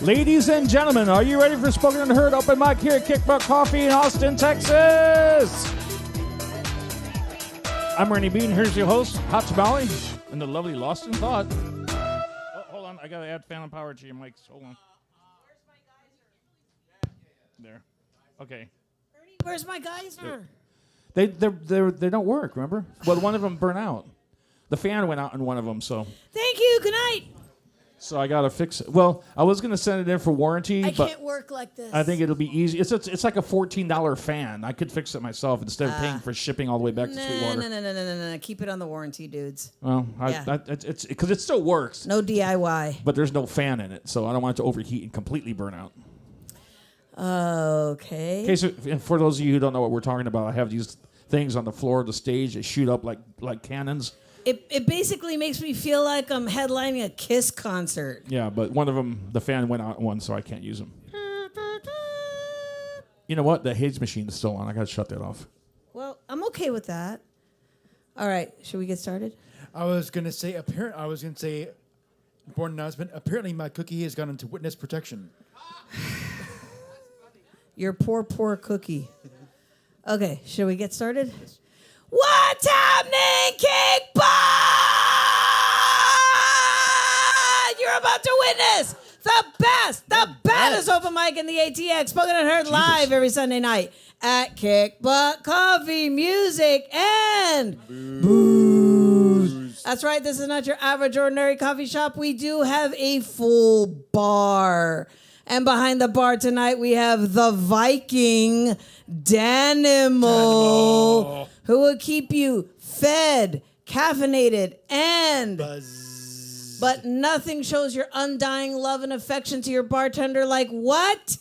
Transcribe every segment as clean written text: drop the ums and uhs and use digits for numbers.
Ladies and gentlemen, are you ready for Spoken and Heard Open Mic here at Kick Butt Coffee in Austin, Texas? I'm Ernie Bean. Here's your host, Hot Tamale, and the lovely Lost in Thought. Oh, hold on. I got to add fan and power to your mics. Hold on. There. Okay. Ernie, where's my geyser? They don't work, remember? Well, one of them burnt out. The fan went out in one of them, so. Thank you. Good night. So I got to fix it. Well, I was going to send it in for warranty, I but can't work like this. I think it'll be easy. It's like a $14 fan. I could fix it myself instead of paying for shipping all the way back to Sweetwater. No. Keep it on the warranty, dudes. Well, Yeah. it's because it still works, No DIY. but there's no fan in it, so I don't want it to overheat and completely burn out. Okay. Okay, so for those of you who don't know what we're talking about, I have these things on the floor of the stage that shoot up like cannons. It basically makes me feel like I'm headlining a Kiss concert. Yeah, but one of them, the fan went out one, so I can't use them. You know what? The haze machine is still on. I got to shut that off. Well, I'm okay with that. All right. Should we get started? I was gonna say important announcement. Apparently, my cookie has gone into witness protection. Your poor cookie. Okay. Should we get started? What's happening, Kickbutt? You're about to witness the baddest open mic in the ATX, spoken and heard live every Sunday night at Kickbutt Coffee, Music, and Booze. That's right. This is not your average, ordinary coffee shop. We do have a full bar. And behind the bar tonight, we have the Viking Danimal, who will keep you fed, caffeinated, and but nothing shows your undying love and affection to your bartender like what?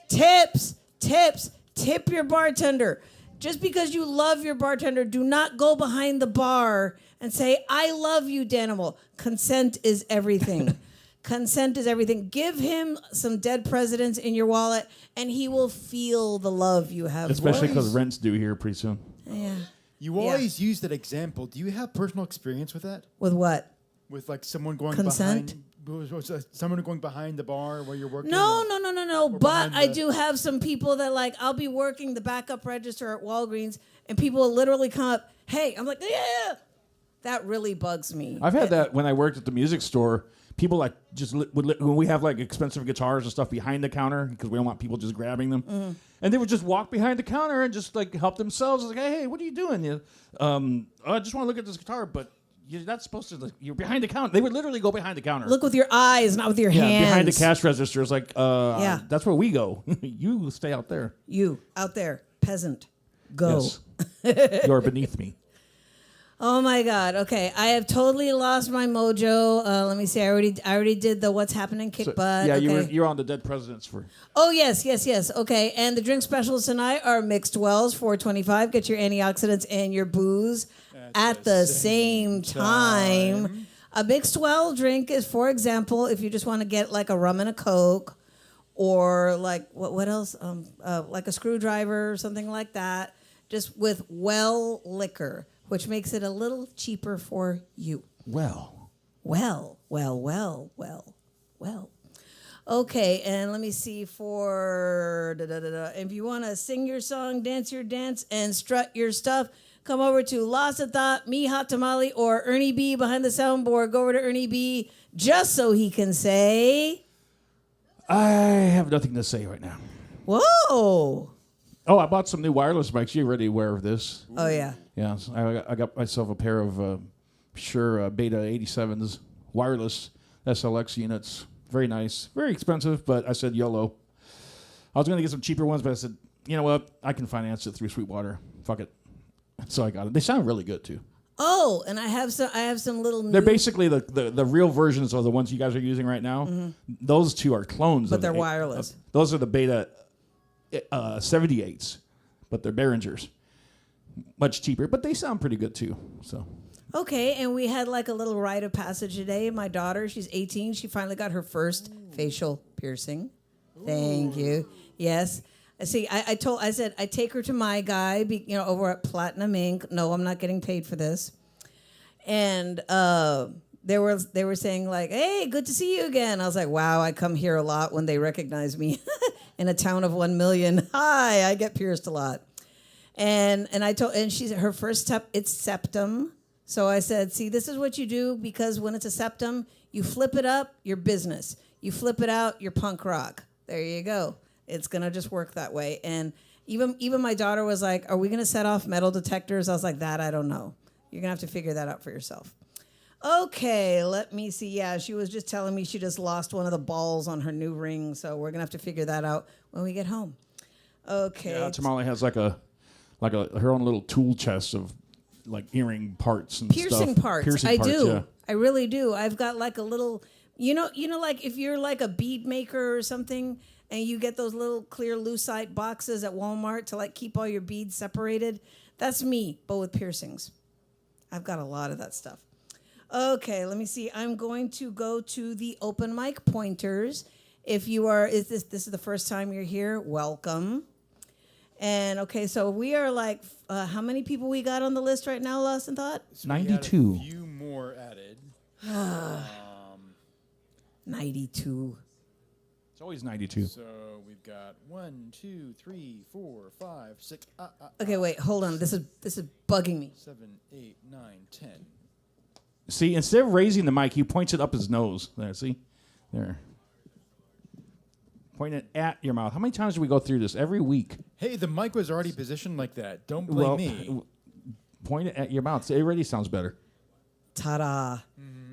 Tips. Tip your bartender. Just because you love your bartender, do not go behind the bar and say, I love you, Danimal. Consent is everything. Consent is everything. Give him some dead presidents in your wallet, and he will feel the love you have. Especially because rent's due here pretty soon. Yeah. You always use that example. Do you have personal experience with that? With what? With like someone going Consent? someone going behind the bar where you're working? No. But I the- do have some people that I'll be working the backup register at Walgreens, and people will literally come up, hey, I'm like, yeah. That really bugs me. I've had that when I worked at the music store. People when we have expensive guitars and stuff behind the counter because we don't want people just grabbing them, and they would just walk behind the counter and just help themselves. Like, hey, what are you doing? I just want to look at this guitar, but you're not supposed to. You're behind the counter. They would literally go behind the counter. Look with your eyes, not with your hands. Behind the cash register. It's that's where we go. You stay out there. You out there, peasant, go. Yes. You're beneath me. Oh my God. Okay, I have totally lost my mojo. Let me see. I already did the what's happening kick butt. Yeah, okay. you're on the dead presidents for. Oh yes. Okay, and the drink specials tonight are mixed wells, $4.25. Get your antioxidants and your booze at the same time. A mixed well drink is, for example, if you just want to get like a rum and a Coke, or what else? Like a screwdriver or something like that. Just with well liquor, which makes it a little cheaper for you. Well. Okay, and let me see if you want to sing your song, dance your dance, and strut your stuff, come over to Lost in Thought, me, Hot Tamale, or Ernie B behind the soundboard. Go over to Ernie B just so he can say... I have nothing to say right now. Whoa! Oh, I bought some new wireless mics. You're already aware of this. Oh, yeah. Yeah, so I got myself a pair of Shure Beta 87s wireless SLX units. Very nice. Very expensive, but I said YOLO. I was going to get some cheaper ones, but I said, you know what? I can finance it through Sweetwater. Fuck it. So I got it. They sound really good, too. Oh, and I have some little new... They're basically the real versions of the ones you guys are using right now. Mm-hmm. Those two are clones. But they're wireless. Those are the Beta 78s, but they're Behringers. Much cheaper, but they sound pretty good too. So. Okay, and we had a little rite of passage today. My daughter, she's 18. She finally got her first facial piercing. Thank you. Yes. See, I said I take her to my guy, over at Platinum Ink. No, I'm not getting paid for this. And they were saying like, "Hey, good to see you again." I was like, "Wow, I come here a lot when they recognize me in a town of 1 million. Hi, I get pierced a lot." And I told, and she's her first step. It's septum. So I said, "See, this is what you do because when it's a septum, you flip it up, your business. You flip it out, your punk rock. There you go. It's gonna just work that way." And even my daughter was like, "Are we gonna set off metal detectors?" I was like, "That I don't know. You're gonna have to figure that out for yourself." Okay, let me see. Yeah, she was just telling me she just lost one of the balls on her new ring, so we're gonna have to figure that out when we get home. Okay. Yeah, Tamale has like a her own little tool chest of like earring parts and Piercing stuff. parts. I do. Yeah. I really do. I've got like a little, like if you're like a bead maker or something, and you get those little clear lucite boxes at Walmart to like keep all your beads separated. That's me, but with piercings. I've got a lot of that stuff. Okay, let me see. I'm going to go to the open mic pointers. If you are, this is the first time you're here, welcome. And okay, so we are like, how many people we got on the list right now, Lost in Thought? So we had 92. A few more added. 92. It's always 92. So we've got 1, 2, 3, 4, 5, 6. Okay, wait, hold on. This is bugging me. 7, 8, 9, 10. See, instead of raising the mic, he points it up his nose. There, see? There. Point it at your mouth. How many times do we go through this? Every week. Hey, the mic was already positioned like that. Don't blame me. Point it at your mouth. It already sounds better. Ta-da.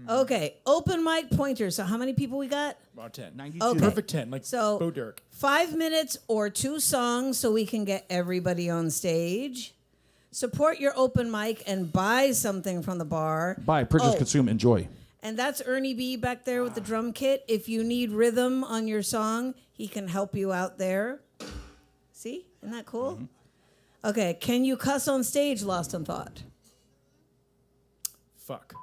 Okay, open mic pointers. So how many people we got? About 10. 92. Okay. Perfect 10, like So Bo Derek. 5 minutes or 2 songs so we can get everybody on stage. Support your open mic and buy something from the bar. Buy, purchase, consume, enjoy. And that's Ernie B back there with the drum kit. If you need rhythm on your song, he can help you out there. See? Isn't that cool? Mm-hmm. Okay, can you cuss on stage, Lost in Thought? Fuck.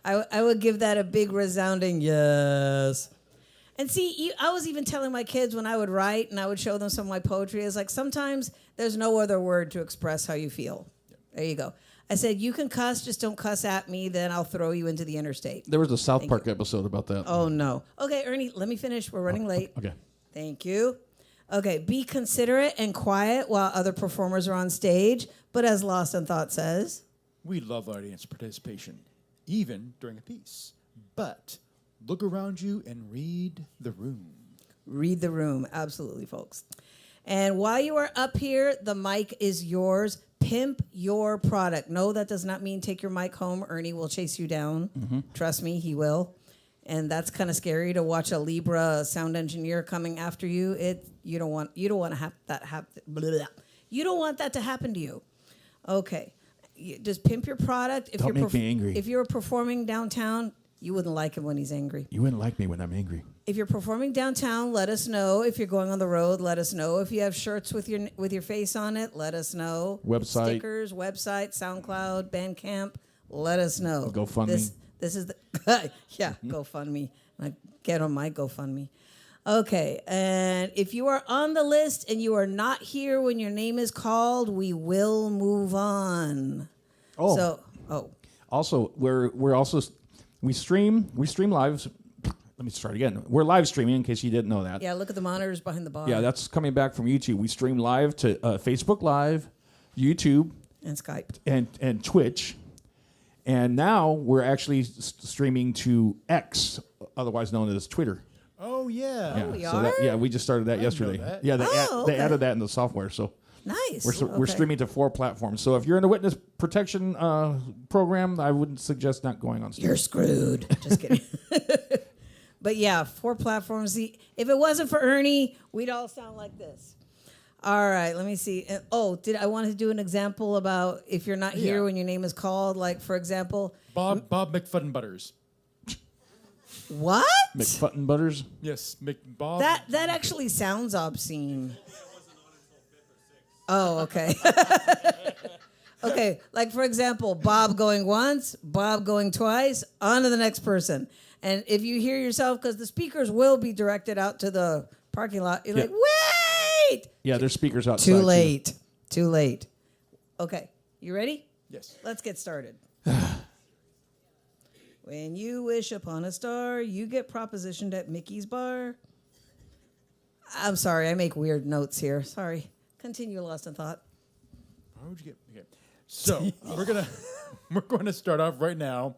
I would give that a big resounding yes. And see, I was even telling my kids when I would write and I would show them some of my poetry, is like sometimes there's no other word to express how you feel. There you go. I said, you can cuss, just don't cuss at me, then I'll throw you into the interstate. There was a South Park episode about that. Oh, no. Okay, Ernie, let me finish. We're running late. Okay. Thank you. Okay, be considerate and quiet while other performers are on stage, but as Lost in Thought says, We love audience participation, even during a piece. But look around you and read the room. read the room. Absolutely, folks. And while you are up here, the mic is yours. Pimp your product. No, that does not mean take your mic home. Ernie will chase you down. Mm-hmm. Trust me, he will. And that's kind of scary to watch a Libra sound engineer coming after you. You don't want to have that happen. You don't want that to happen to you. Okay, just pimp your product. Don't make me angry. If you're performing downtown, you wouldn't like him when he's angry. You wouldn't like me when I'm angry. If you're performing downtown, let us know. If you're going on the road, let us know. If you have shirts with your face on it, let us know. Website. Stickers, website, SoundCloud, Bandcamp, let us know. GoFundMe. This is the yeah, GoFundMe. Get on my GoFundMe. Okay, and if you are on the list and you are not here when your name is called, we will move on. Also, we stream live. Let me start again. We're live streaming in case you didn't know that. Yeah, look at the monitors behind the bar. Yeah, that's coming back from YouTube. We stream live to Facebook Live, YouTube, and Skype and Twitch. And now we're actually streaming to X, otherwise known as Twitter. Oh, yeah. we so are? we just started that yesterday. that. Yeah, they okay. added that in the software. So nice. we're Okay. streaming to 4 platforms. So if you're in the witness protection program, I wouldn't suggest not going on stage. You're screwed. Just kidding. But yeah, 4 platforms. If it wasn't for Ernie, we'd all sound like this. All right, let me see. I want to do an example about if you're not here when your name is called? Like, for example, Bob McFudden-Butters. what? McFutton Butters. Yes, Bob. That actually sounds obscene. Oh, okay. Okay, like for example, Bob going once, Bob going twice, on to the next person. And if you hear yourself, because the speakers will be directed out to the parking lot, you're like, wait! Yeah, there's speakers outside. Too late. Too late. Okay, you ready? Yes. Let's get started. When you wish upon a star, you get propositioned at Mickey's bar. I'm sorry, I make weird notes here. Sorry. Continue, Lost in Thought. Why would you get? Okay. So we're gonna start off right now.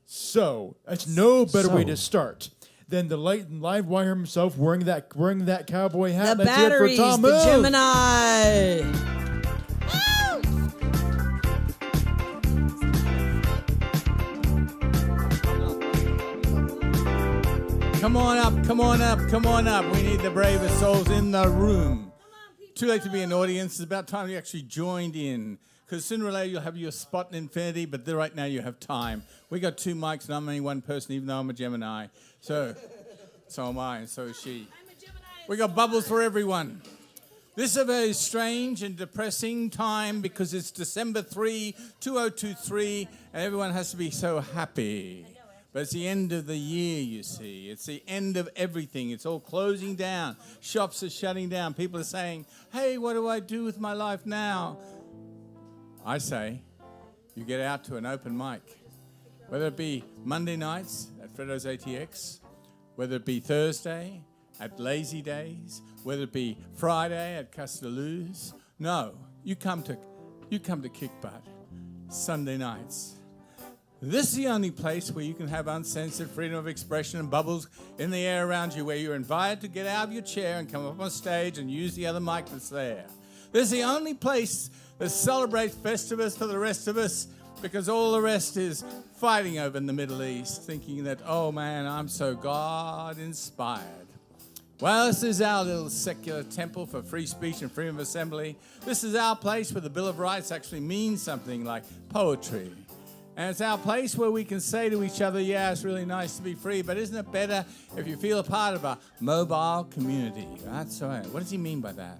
So it's no better way to start than the live wire himself wearing that cowboy hat. The Let's hear it batteries, for Tom the Moog. Gemini. Come on up, come on up, come on up. We need the bravest souls in the room. Too late to be an audience. It's about time you actually joined in. Because sooner or later you'll have your spot in infinity, but right now you have time. We got 2 mics and I'm only one person, even though I'm a Gemini. So am I, and so is she. We got bubbles for everyone. This is a very strange and depressing time because it's December 3, 2023, and everyone has to be so happy. But it's the end of the year, you see. It's the end of everything. It's all closing down. Shops are shutting down. People are saying, hey, what do I do with my life now? I say, you get out to an open mic. Whether it be Monday nights at Freddo's ATX, whether it be Thursday at Lazy Days, whether it be Friday at Castelloo's. No, you come to Kick Butt Sunday nights. This is the only place where you can have uncensored freedom of expression and bubbles in the air around you, where you're invited to get out of your chair and come up on stage and use the other mic that's there. This is the only place that celebrates Festivus for the rest of us, because all the rest is fighting over in the Middle East, thinking that, oh man, I'm so God-inspired. Well, this is our little secular temple for free speech and freedom of assembly. This is our place where the Bill of Rights actually means something like poetry. And it's our place where we can say to each other, yeah, it's really nice to be free, but isn't it better if you feel a part of a mobile community? That's right. What does he mean by that?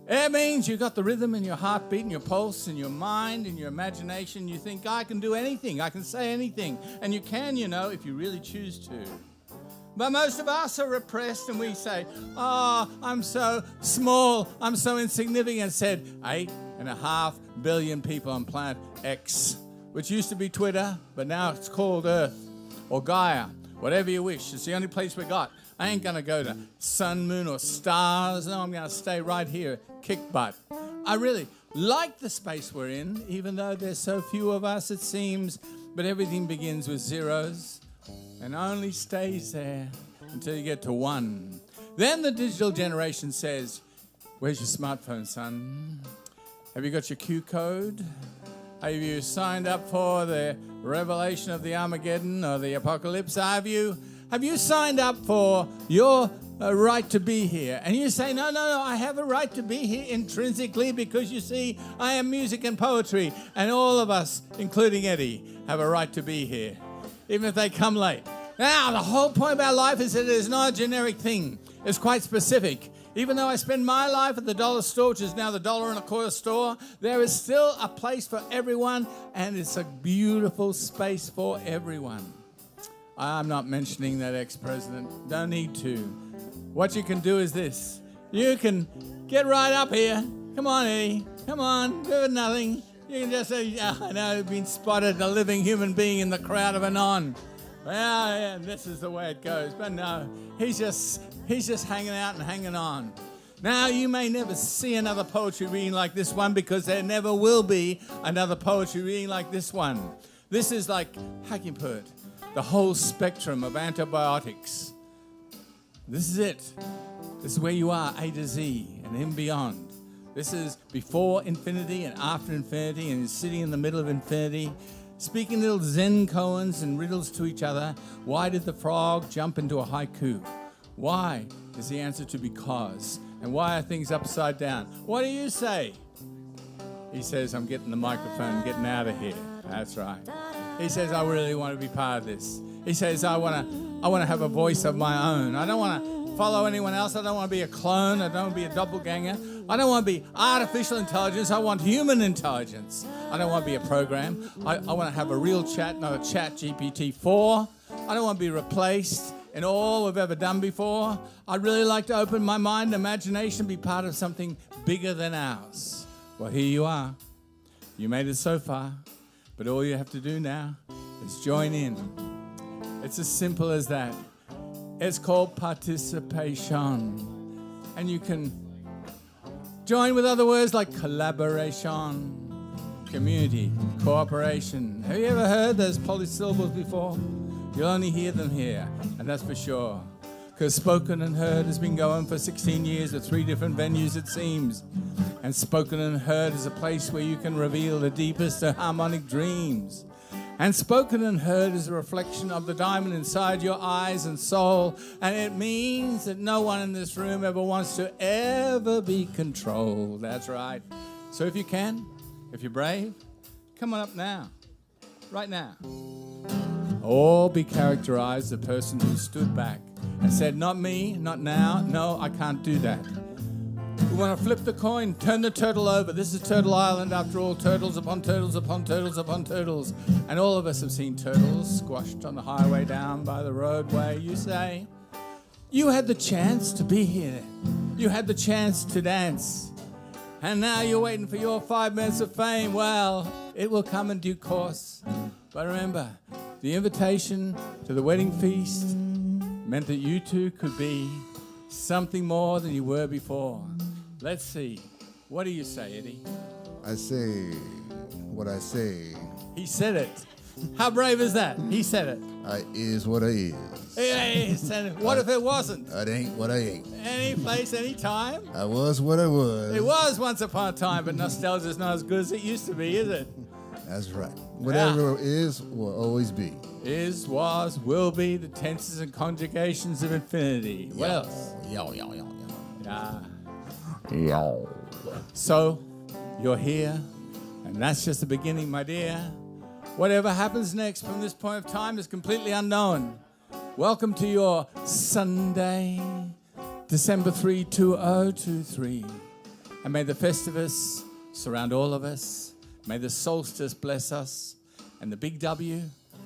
It means you've got the rhythm in your heartbeat and your pulse and your mind and your imagination. You think, I can do anything. I can say anything. And you can, if you really choose to. But most of us are repressed and we say, oh, I'm so small. I'm so insignificant. Said 8.5 billion people on planet X, which used to be Twitter, but now it's called Earth or Gaia, whatever you wish. It's the only place we got. I ain't going to go to sun, moon, or stars. No, I'm going to stay right here, Kick Butt. I really like the space we're in, even though there's so few of us, it seems. But everything begins with zeros and only stays there until you get to 1. Then the digital generation says, where's your smartphone, son? Have you got your Q code? Have you signed up for the revelation of the Armageddon or the apocalypse? Have you signed up for your right to be here? And you say, no, I have a right to be here intrinsically because, you see, I am music and poetry, and all of us, including Eddie, have a right to be here, even if they come late. Now, the whole point about life is that it is not a generic thing. It's quite specific. Even though I spend my life at the dollar store, which is now the $1.25 store, there is still a place for everyone, and it's a beautiful space for everyone. I'm not mentioning that ex-president. Don't need to. What you can do is this. You can get right up here. Come on, Eddie. Come on. Good nothing. You can just say, I know I've been spotted, a living human being in the crowd of a non. Well, yeah, this is the way it goes. But no, he's just hanging out and hanging on. Now, you may never see another poetry reading like this one because there never will be another poetry reading like this one. This is like Hackenpert, the whole spectrum of antibiotics. This is it. This is where you are, A to Z, and in beyond. This is before infinity and after infinity, and sitting in the middle of infinity, speaking little Zen koans and riddles to each other. Why did the frog jump into a haiku? Why is the answer to because. And why are things upside down? What do you say? He says, I'm getting the microphone, getting out of here. That's right. He says, I really want to be part of this. He says, I want to have a voice of my own. I don't want to follow anyone else. I don't want to be a clone. I don't want to be a doppelganger. I don't want to be artificial intelligence. I want human intelligence. I don't want to be a program. I want to have a real chat, not a chat GPT-4. I don't want to be replaced in all we've ever done before. I'd really like to open my mind and imagination, be part of something bigger than ours. Well, here you are. You made it so far. But all you have to do now Let's join in. It's as simple as that. It's called participation. And you can join with other words like collaboration, community, cooperation. Have you ever heard those polysyllables before? You'll only hear them here, and that's for sure. Because Spoken and Heard has been going for 16 years at 3 different venues, it seems. And Spoken and Heard is a place where you can reveal the deepest of harmonic dreams. And Spoken and Heard is a reflection of the diamond inside your eyes and soul. And it means that no one in this room ever wants to ever be controlled. That's right. So if you can, if you're brave, come on up now. Right now. Or be characterized the person who stood back and said, not me, not now, no, I can't do that. We want to flip the coin, turn the turtle over. This is Turtle Island, after all, turtles upon turtles upon turtles upon turtles. And all of us have seen turtles squashed on the highway down by the roadway. You say, you had the chance to be here. You had the chance to dance. And now you're waiting for your 5 minutes of fame. Well, it will come in due course. But remember, the invitation to the wedding feast meant that you two could be something more than you were before. Let's see. What do you say, Eddie? I say what I say. He said it. How brave is that? He said it. I is what I is. He said it. What if it wasn't? I ain't what I ain't. Any place, any time? I was what I was. It was once upon a time, but nostalgia's not as good as it used to be, is it? That's right. Whatever is will always be. Is, was, will be, the tenses and conjugations of infinity. What else? Yo. Yeah. So, you're here, and that's just the beginning, my dear. Whatever happens next from this point of time is completely unknown. Welcome to your Sunday, December 3, 2023. And may the Festivus surround all of us. May the solstice bless us. And the big W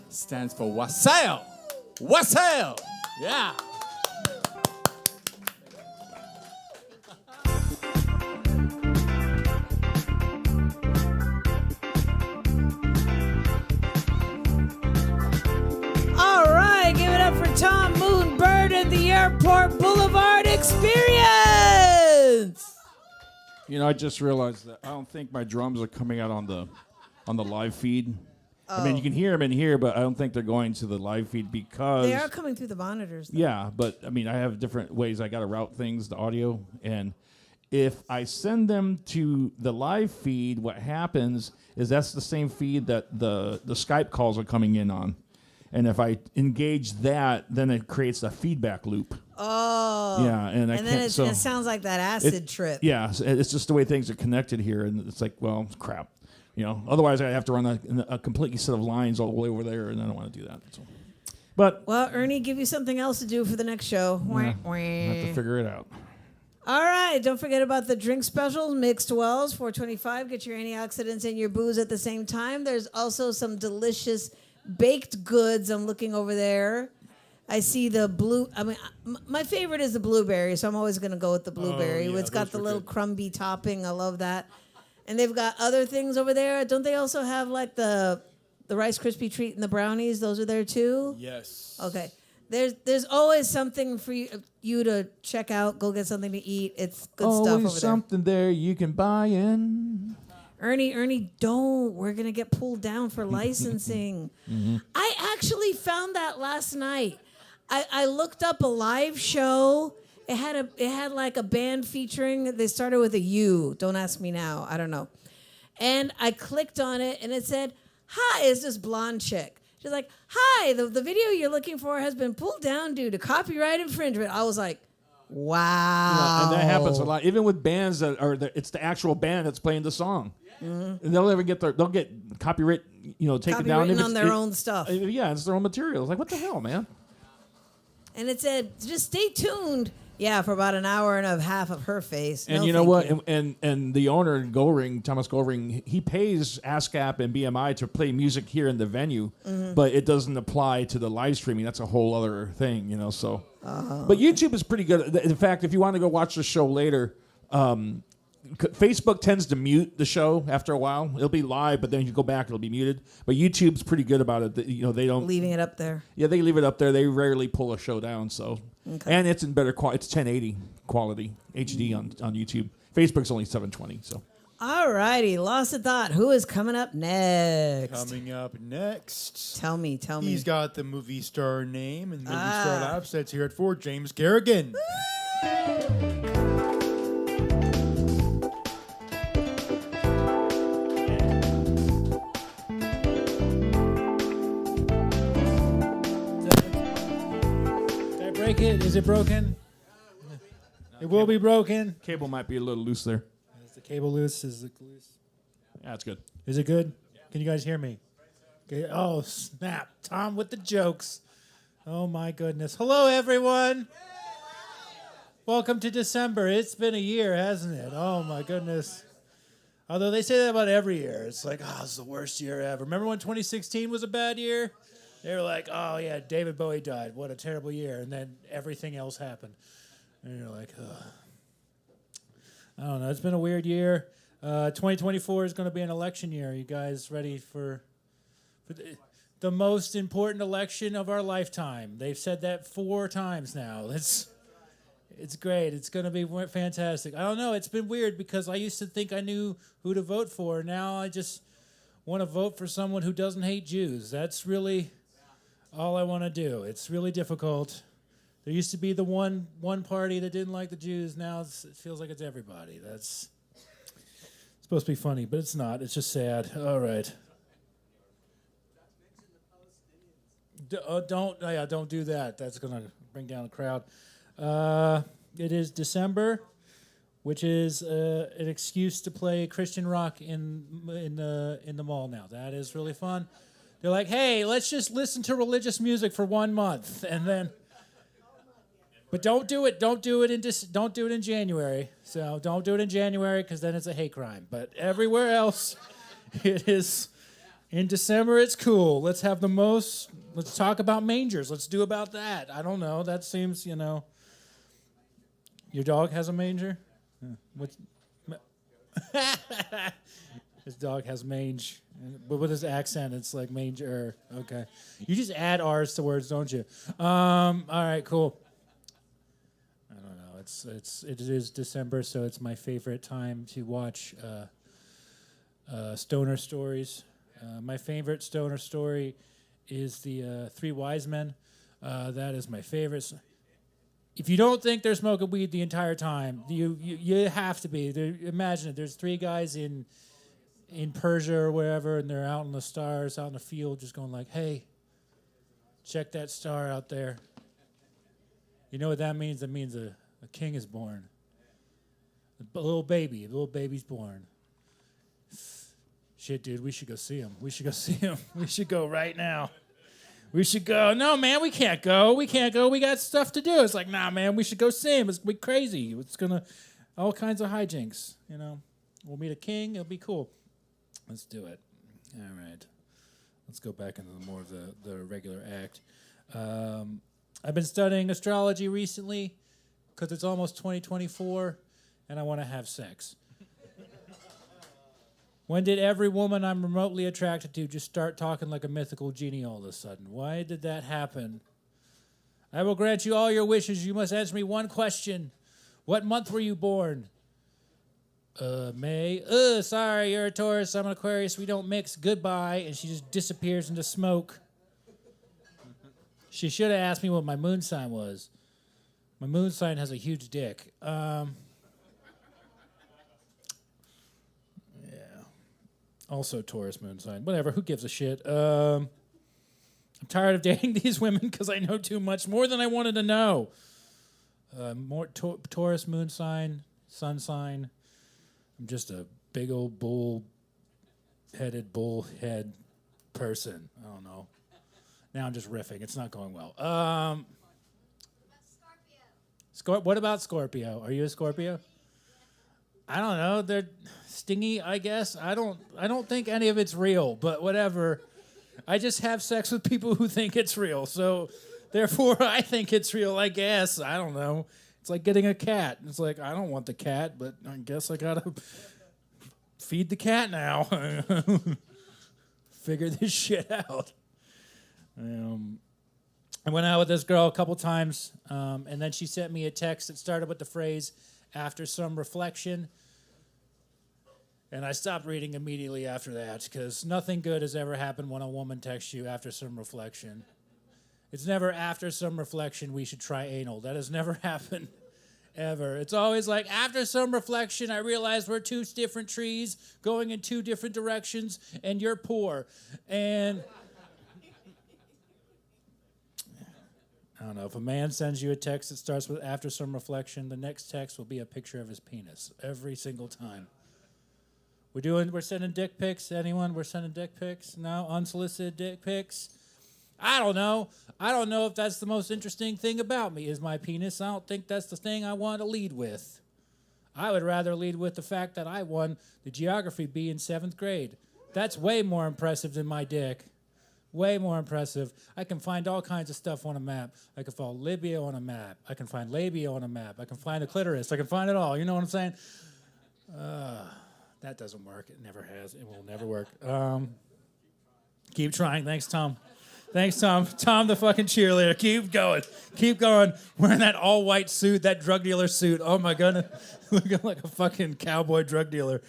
stands for Wassail. Wassail! Yeah. All right, give it up for Tom Moonbird and the Airport Boulevard Experience. You know, I just realized that I don't think my drums are coming out on the live feed. I mean, you can hear them in here, but I don't think they're going to the live feed because They are coming through the monitors, though. yeah. But I mean, I have different ways I got to route things, the audio, and if I send them to the live feed, what happens is that's the same feed that the Skype calls are coming in on, and if I engage that, then it creates a feedback loop. Oh. Yeah, and I And can't. then So it sounds like that acid trip. yeah, so it's just the way things are connected here, and it's like, well, crap. You know, otherwise I have to run a completely set of lines all the way over there, and I don't want to do that. So. But Well, Ernie, give you something else to do for the next show. I have to figure it out. All right, don't forget about the drink specials, mixed wells, $4.25. Get your antioxidants and your booze at the same time. There's also some delicious baked goods. I'm looking over there. I see the blue. I mean, my favorite is the blueberry, so I'm always going to go with the blueberry. yeah, It's got those the are little good. crumby topping. I love that. And they've got other things over there. Don't they also have like the Rice Krispie treat and the brownies? Those are there too. Yes. Okay. There's always something for you to check out. Go get something to eat. It's good stuff Always over something there you can buy in. there. Ernie, don't. We're gonna get pulled down for licensing. I actually found that last night. I looked up a live show. It had like a band featuring. They started with a U. Don't ask me now. I don't know. And I clicked on it, and it said, "Hi, it's this blonde chick." She's like, "Hi, the video you're looking for has been pulled down due to copyright infringement." I was like, "Wow!" And that happens a lot, even with bands that are it's the actual band that's playing the song. And they'll get copyright, taken down Copywritten on their own stuff. Yeah, it's their own material. It's like, what the hell, man? And it said, "Just stay tuned." Yeah, for about an hour and a half of her face. And No, you know thank what? you. And the owner, Goring, Thomas Goring, he pays ASCAP and BMI to play music here in the venue, but it doesn't apply to the live streaming. That's a whole other thing, So, but YouTube is pretty good. In fact, if you want to go watch the show later, Facebook tends to mute the show after a while. It'll be live, but then you go back, it'll be muted. But YouTube's pretty good about it. They don't Leaving it up there. Yeah, they leave it up there. They rarely pull a show down. So, and it's in better quality. It's 1080 quality HD on YouTube. Facebook's only 720. So. All righty, lost a thought. Who is coming up next? Coming up next. Tell me. He's got the movie star name and movie star laugh. Let's hear it for James Garrigan. Break it? Is it broken? It will be broken. Cable might be a little loose there. Is the cable loose? Is it loose? Yeah, it's good. Is it good? Can you guys hear me? Okay. Oh, snap. Tom with the jokes. Oh, my goodness. Hello, everyone. Welcome to December. It's been a year, hasn't it? Oh, my goodness. Although they say that about every year. It's like, oh, it's the worst year ever. Remember when 2016 was a bad year? They were like, oh, yeah, David Bowie died. What a terrible year. And then everything else happened. And you're like, ugh. I don't know. It's been a weird year. 2024 is going to be an election year. You guys ready for the most important election of our lifetime? They've said that 4 times now. It's great. It's going to be fantastic. I don't know. It's been weird because I used to think I knew who to vote for. Now I just want to vote for someone who doesn't hate Jews. That's really all I want to do. It's really difficult. There used to be the one party that didn't like the Jews. Now it feels like it's everybody. That's supposed to be funny, but it's not. It's just sad. All right. Don't do that. That's going to bring down the crowd. It is December, which is an excuse to play Christian rock in the mall now. That is really fun. They're like, hey, let's just listen to religious music for 1 month, and then. But don't do it. Don't do it in January. So don't do it in January because then it's a hate crime. But everywhere else, it is. In December, it's cool. Let's talk about mangers. Let's do about that. I don't know. That seems, Your dog has a manger? His dog has mange. But with his accent, it's like manger. Okay. You just add R's to words, don't you? All right, cool. I don't know. It is December, so it's my favorite time to watch stoner stories. My favorite stoner story is the Three Wise Men. That is my favorite. If you don't think they're smoking weed the entire time, you have to be. Imagine it. There's 3 guys in Persia or wherever, and they're out in the stars, out in the field, just going like, hey, check that star out there. You know what that means? That means a king is born. A little baby's born. Shit, dude, we should go see him. We should go right now. We should go. No, man, we can't go. We got stuff to do. It's like, nah, man, we should go see him. It's be crazy. It's gonna, all kinds of hijinks, We'll meet a king. It'll be cool. Let's do it. All right. Let's go back into more of the regular act. I've been studying astrology recently because it's almost 2024, and I want to have sex. When did every woman I'm remotely attracted to just start talking like a mythical genie all of a sudden? Why did that happen? I will grant you all your wishes. You must answer me one question. What month were you born? May. Sorry, you're a Taurus. I'm an Aquarius. We don't mix. Goodbye. And she just disappears into smoke. She should have asked me what my moon sign was. My moon sign has a huge dick. Also Taurus moon sign. Whatever, who gives a shit? I'm tired of dating these women because I know too much, more than I wanted to know. Taurus moon sign, sun sign. I'm just a big old bullhead person. I don't know. Now I'm just riffing. It's not going well. What about Scorpio? Are you a Scorpio? I don't know. They're stingy, I guess. I don't think any of it's real, but whatever. I just have sex with people who think it's real. So therefore I think it's real, I guess. I don't know. It's like getting a cat. It's like, I don't want the cat, but I guess I gotta feed the cat now. Figure this shit out. I went out with this girl a couple times, and then she sent me a text that started with the phrase, after some reflection. And I stopped reading immediately after that, because nothing good has ever happened when a woman texts you after some reflection. It's never after some reflection we should try anal. That has never happened, ever. It's always like, after some reflection, I realized we're two different trees going in two different directions, and you're poor. And I don't know, if a man sends you a text that starts with after some reflection, the next text will be a picture of his penis every single time. We're sending dick pics. Anyone? We're sending dick pics? No? Unsolicited dick pics? I don't know. I don't know if that's the most interesting thing about me is my penis. I don't think that's the thing I want to lead with. I would rather lead with the fact that I won the geography bee in 7th grade. That's way more impressive than my dick. Way more impressive. I can find all kinds of stuff on a map. I can find Libya on a map. I can find labia on a map. I can find a clitoris. I can find it all. You know what I'm saying? That doesn't work. It never has. It will never work. Keep trying. Thanks, Tom. Thanks, Tom. Tom, the fucking cheerleader. Keep going. Keep going. Wearing that all-white suit, that drug dealer suit. Oh, my goodness. Looking like a fucking cowboy drug dealer.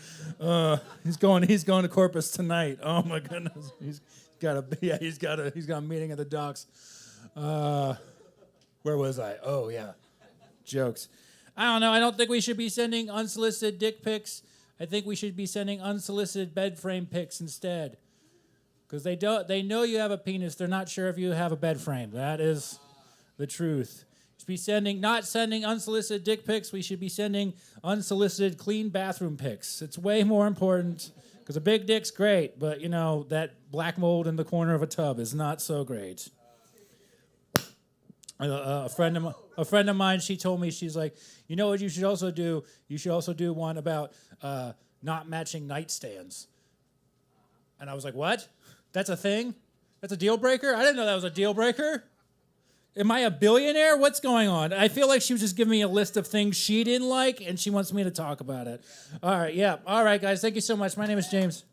He's going to Corpus tonight. Oh, my goodness. He's got a meeting at the docks. Where was I? Oh, yeah. Jokes. I don't know. I don't think we should be sending unsolicited dick pics. I think we should be sending unsolicited bed frame pics instead. Because they know you have a penis. They're not sure if you have a bed frame. That is the truth. We should be not sending unsolicited dick pics. We should be sending unsolicited clean bathroom pics. It's way more important. Because a big dick's great, but you know that black mold in the corner of a tub is not so great. A friend of mine, she told me, she's like, you know what you should also do? You should also do one about not matching nightstands. And I was like, what? That's a thing? That's a deal breaker? I didn't know that was a deal breaker. Am I a billionaire? What's going on? I feel like she was just giving me a list of things she didn't like, and she wants me to talk about it. All right, yeah. All right, guys. Thank you so much. My name is James.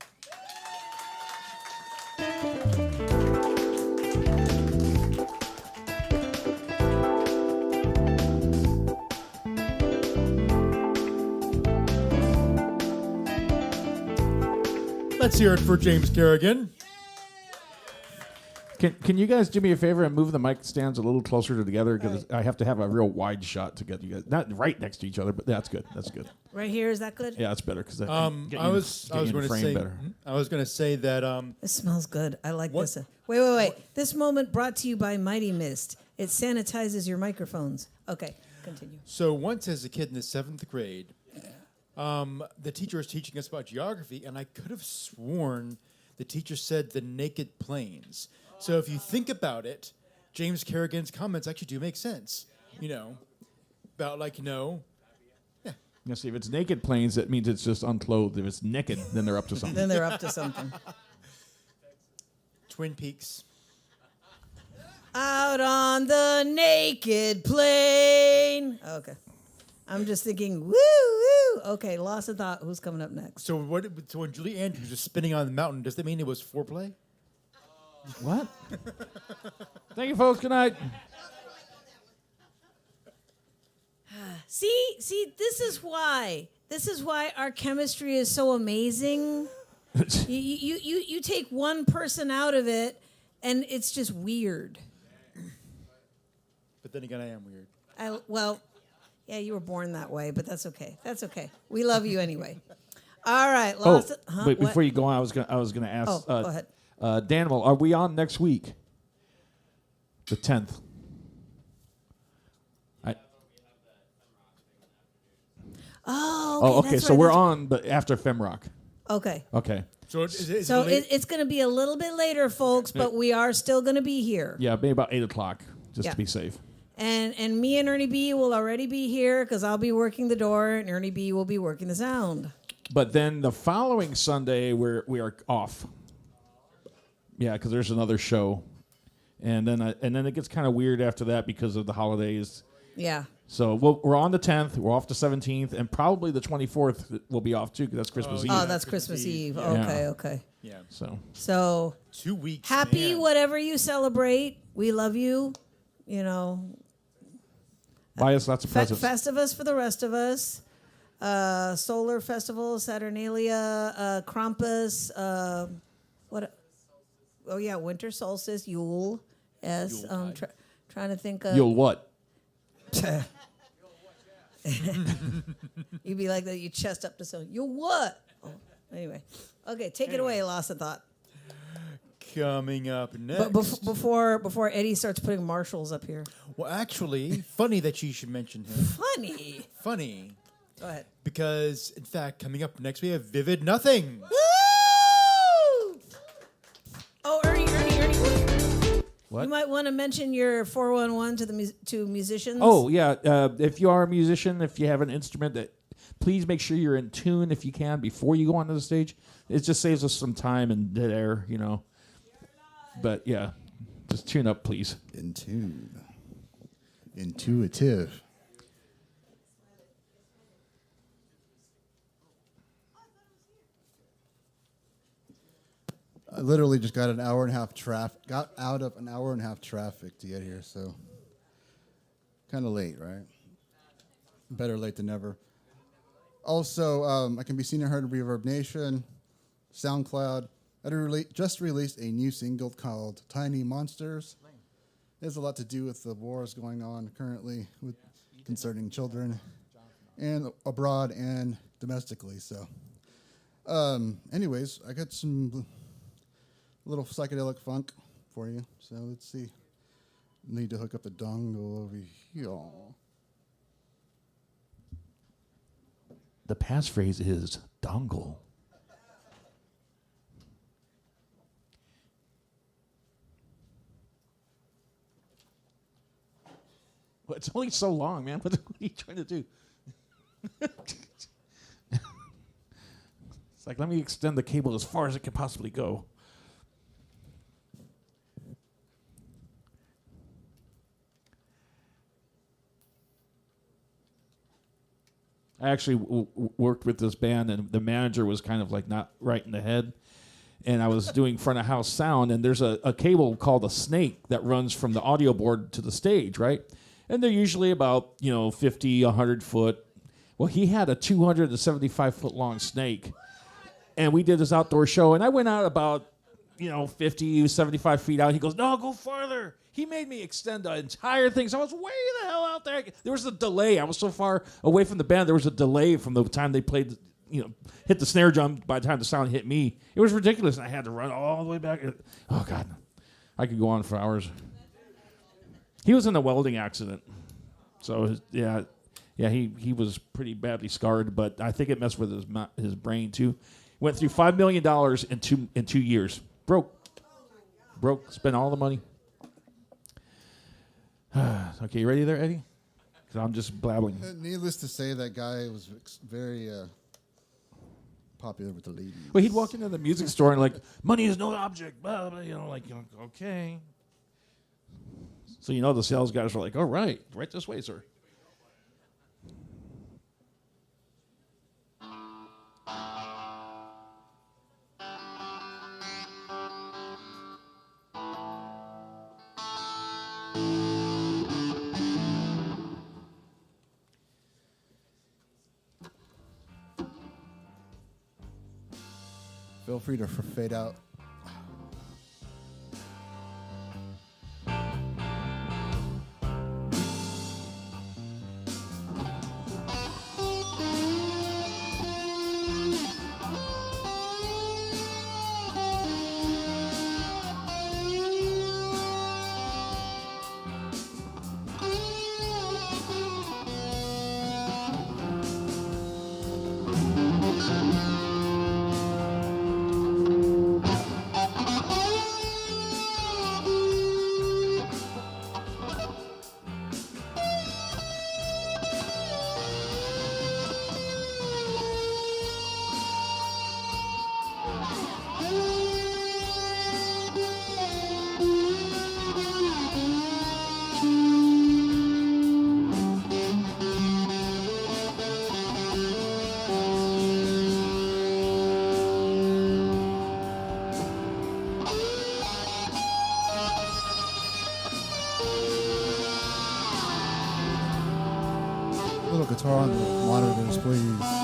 Let's hear it for James Kerrigan. Can you guys do me a favor and move the mic stands a little closer together because I have to have a real wide shot to get you guys not right next to each other, but that's good. That's good. Right here, is that good? Yeah, that's better because I was going to say that This smells good. I like this. Wait. This moment brought to you by Mighty Mist. It sanitizes your microphones. Okay, continue. So once as a kid in the 7th grade, the teacher was teaching us about geography, and I could have sworn the teacher said the naked plains. So if you think about it, James Kerrigan's comments actually do make sense. You know, about Yeah, see, if it's naked plains, that means it's just unclothed. If it's naked, then they're up to something. Then they're up to something. Twin Peaks. Out on the naked plain. Okay. I'm just thinking, woo. Okay, lost a thought. Who's coming up next? So when Julie Andrews was spinning on the mountain, does that mean it was foreplay? What? Thank you, folks. Good night. See, this is why our chemistry is so amazing. you take one person out of it, and it's just weird. But then again, I am weird. Yeah, you were born that way, but that's okay. That's okay. We love you anyway. All right. Wait, before you go on, I was gonna ask. Go ahead. Daniel, are we on next week? The 10th. Okay. So we're on, but after FemRock. Okay. Okay. So it's going to be a little bit later, folks, but we are still going to be here. Yeah, maybe about 8 o'clock, just to be safe. And me and Ernie B will already be here because I'll be working the door, and Ernie B will be working the sound. But then the following Sunday, we are off. Yeah, because there's another show, and then it gets kind of weird after that because of the holidays, Yeah. So we're on the 10th. We're off the 17th, and probably the 24th we'll be off too because that's Christmas Eve. Oh, that's Christmas Eve. Okay, okay. Yeah. So 2 weeks. happy man. whatever you celebrate. We love you. You know, Buy us lots of presents. Festivus for the rest of us. Solar Festival, Saturnalia, Krampus. What? Oh yeah, Winter Solstice, Yule. Yes. Trying to think of. You'll what? You'd be like that. You chest up to someone. You what? Oh, anyway, okay. Take it away. Lost of thought. Coming up next. But before Eddie starts putting marshals up here. Well, actually, funny that you should mention him. Funny. Funny. Go ahead. Because, in fact, coming up next, we have Vivid Nothing. Woo! Oh, Ernie. What? You might want to mention your 411 to musicians. Oh yeah, if you are a musician, if you have an instrument, that please make sure you're in tune if you can before you go onto the stage. It just saves us some time and dead air, you know. But yeah, just tune up, please. In tune. Intuitive. I literally just got out of an hour and a half traffic to get here, so kind of late, right? Better late than never. Also, I can be seen and heard on Reverb Nation, SoundCloud. I just released a new single called Tiny Monsters. It has a lot to do with the wars going on currently concerning children and abroad and domestically. So, anyways, I got some little psychedelic funk for you. So let's see. Need to hook up the dongle over here. The passphrase is dongle. Well, it's only so long, man. What are you trying to do? It's like, let me extend the cable as far as it can possibly go. I actually worked with this band, and the manager was kind of like not right in the head. And I was doing front of house sound, and there's a cable called a snake that runs from the audio board to the stage, right? And they're usually about, 50, 100 foot. Well, he had a 275 foot long snake. And we did this outdoor show, and I went out about, 50, 75 feet out. He goes, no, go farther. He made me extend the entire thing. So I was way the hell out there. There was a delay. I was so far away from the band. There was a delay from the time they played, hit the snare drum by the time the sound hit me. It was ridiculous. And I had to run all the way back. Oh, God. I could go on for hours. He was in a welding accident. So, he was pretty badly scarred. But I think it messed with his brain, too. Went through $5 million in 2 years. Broke. Spent all the money. Okay, you ready there, Eddie? Because I'm just blabbling. Needless to say, that guy was very popular with the ladies. Well, he'd walk into the music store and like, money is no object, blah, blah, okay. So the sales guys were like, all right this way, sir. Feel free to fade out. guitar on the monitors, please.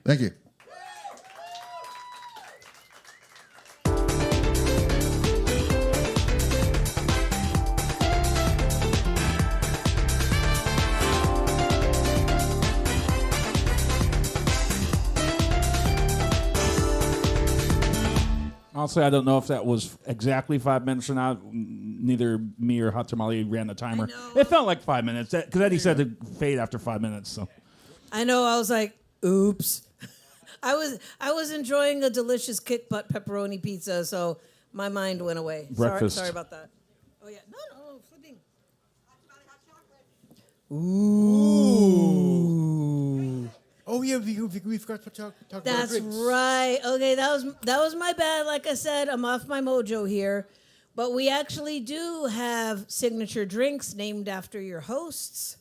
Thank you. Honestly, I don't know if that was exactly 5 minutes or not. Neither me or Hot Tamale ran the timer. know. It felt like 5 minutes because Eddie said to fade after 5 minutes. So I know. I was like, oops. I was enjoying a delicious kick butt pepperoni pizza, so my mind went away. Breakfast. Sorry about that. Oh yeah, no, flipping. Oh yeah, we forgot to talk about That's drinks. right. Okay, that was my bad. Like I said, I'm off my mojo here. But we actually do have signature drinks named after your hosts.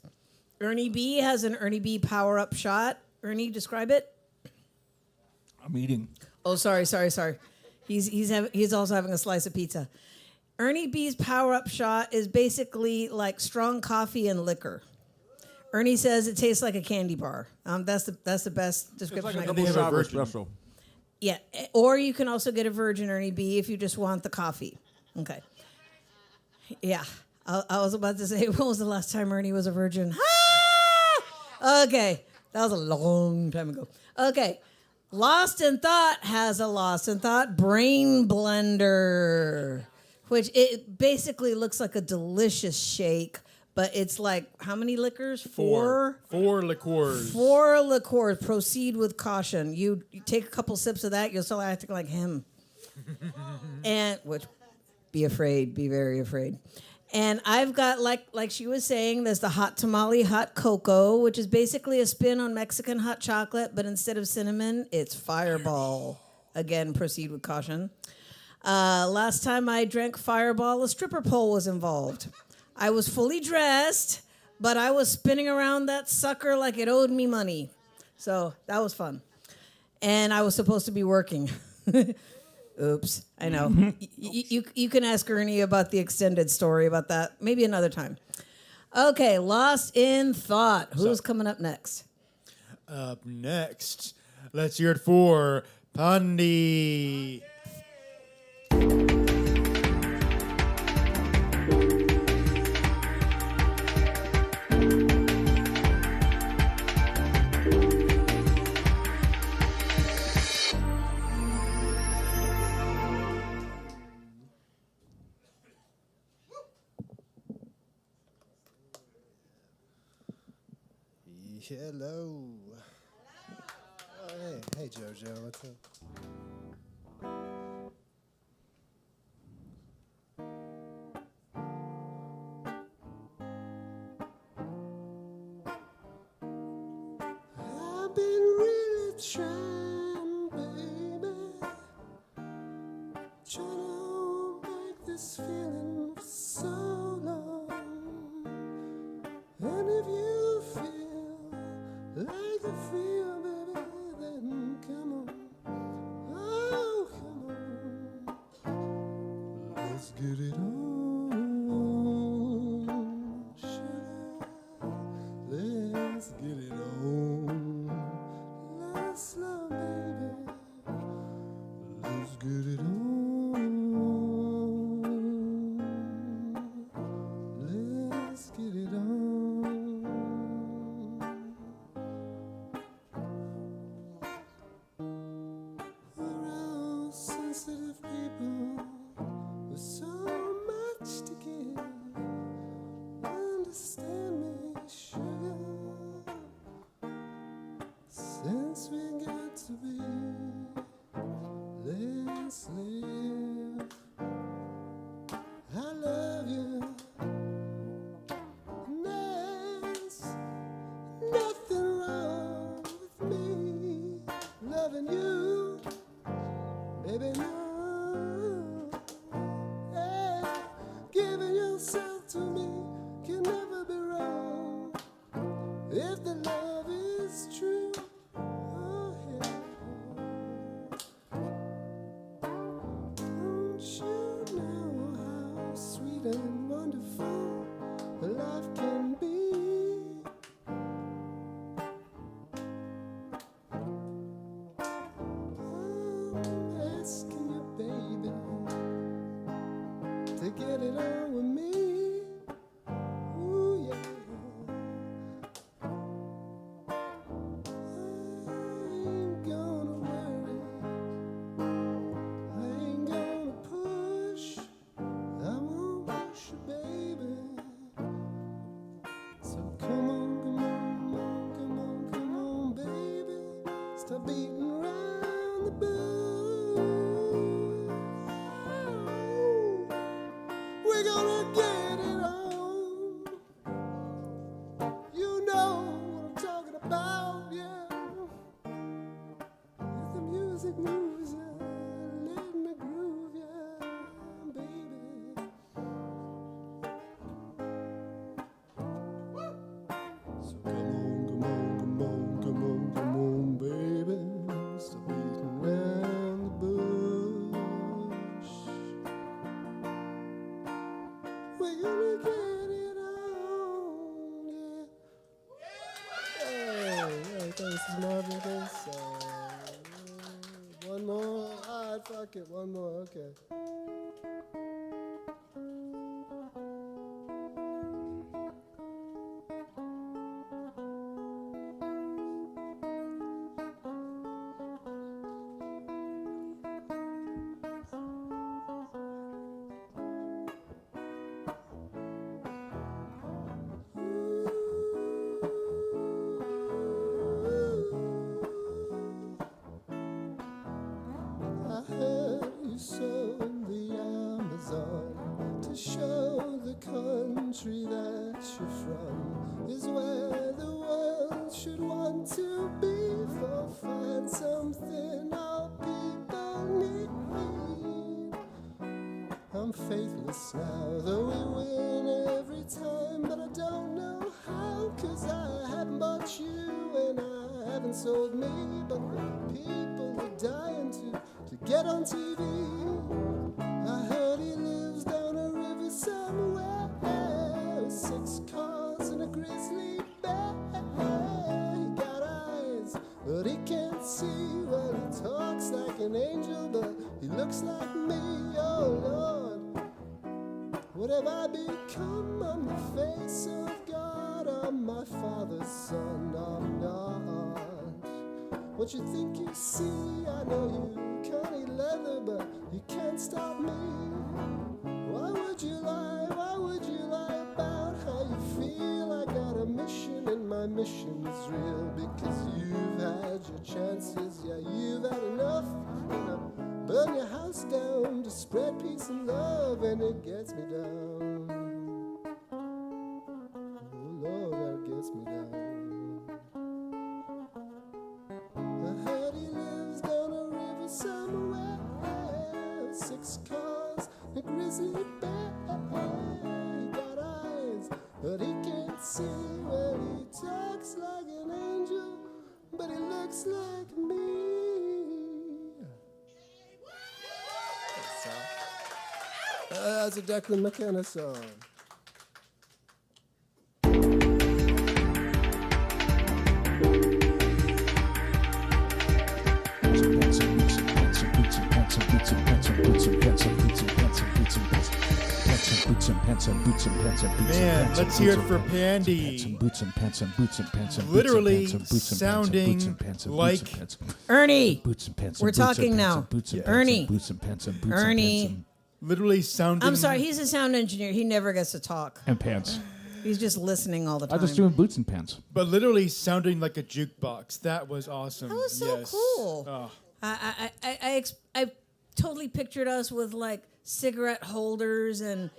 Ernie B has an Ernie B Power Up shot. Ernie, describe it. I'm eating. Oh, sorry. He's also having a slice of pizza. Ernie B's Power Up shot is basically like strong coffee and liquor. Ernie says it tastes like a candy bar. That's the best It's description like I a can double give. shot of version. espresso. Yeah, or you can also get a virgin Ernie B if you just want the coffee. Okay. Yeah, I was about to say, when was the last time Ernie was a virgin? Ah! Okay, that was a long time ago. Okay, Lost in Thought has a Lost in Thought brain blender, which it basically looks like a delicious shake, but it's like, how many liquors? Four liqueurs. 4 liqueurs. Proceed with caution. You take a couple sips of that, you'll start acting like him. And which, be afraid, be very afraid. And I've got, like she was saying, there's the Hot Tamale Hot Cocoa, which is basically a spin on Mexican hot chocolate, but instead of cinnamon, it's Fireball. Again, proceed with caution. Last time I drank Fireball, a stripper pole was involved. I was fully dressed, but I was spinning around that sucker like it owed me money. So that was fun. And I was supposed to be working. Oops, I know. You can ask Ernie about the extended story about that maybe another time. Okay, Lost in Thought. Who's coming up next? Up next, let's hear it for Pandi. Hello. Oh, hey, JoJo, what's up? I've been really trying, baby, trying to hold back this feeling for so long. And if you feel like I feel, baby, then come on. Oh, come on. Let's get it on. Sugar, let's get it on. Let's slow, baby. Let's get it on. Let's get it on. We're all sensitive people with so much to give. Understand me, sugar. Since we got to be, let's live. I love you. There's nothing wrong with me loving you, baby. No, hey, giving yourself to me can never be wrong if the love is true. Oh, yeah. Don't you know how sweet and wonderful life can be? stop beating around the bush. We're gonna get it on. You know what I'm talking about, yeah. If the music moves you, let me groove you, baby. So come on, baby. Stop beating around the bush. We're gonna get it on, yeah. Hey, thanks, this is Marvin Gaye. One more. All right, fuck it. One more. Okay. I heard you sowed the Amazon to show the country that you're from is where the world should want to be. For find something all people need. I'm faithless now, though we win every time, but I don't know how, 'cause I haven't bought you and I haven't sold me, but the people are dying to get on TV. I heard he lives down a river somewhere, with 6 cars and a grizzly bear. He got eyes, but he can't see. Well, he talks like an angel, but he looks like me. Oh Lord, what have I become? I'm the face of God. I'm my father's son. I'm not what you think you see. I know you can't eat leather, but you can't stop me. Why would you lie? Why would you lie about how you feel? I got a mission and my mission is real, because you've had your chances. Yeah, you've had enough. Gonna burn your house down to spread peace and love, and it gets me down. Oh Lord, that gets me down. I heard he lives down a river somewhere, 6 cars, a grizzly bear. He got eyes, but he can't see. Well, he talks like an angel, but he looks like me. That's a Declan McKenna song. Man, let's hear it for Pandy. Literally sounding like Ernie, we're talking now. Ernie. Ernie. literally sounding. I'm sorry, he's a sound engineer. He never gets to talk. And pants. He's just listening all the time. I'm just doing boots and pants. But literally sounding like a jukebox. That was awesome. That was so Yes. cool. Oh. I totally pictured us with like cigarette holders and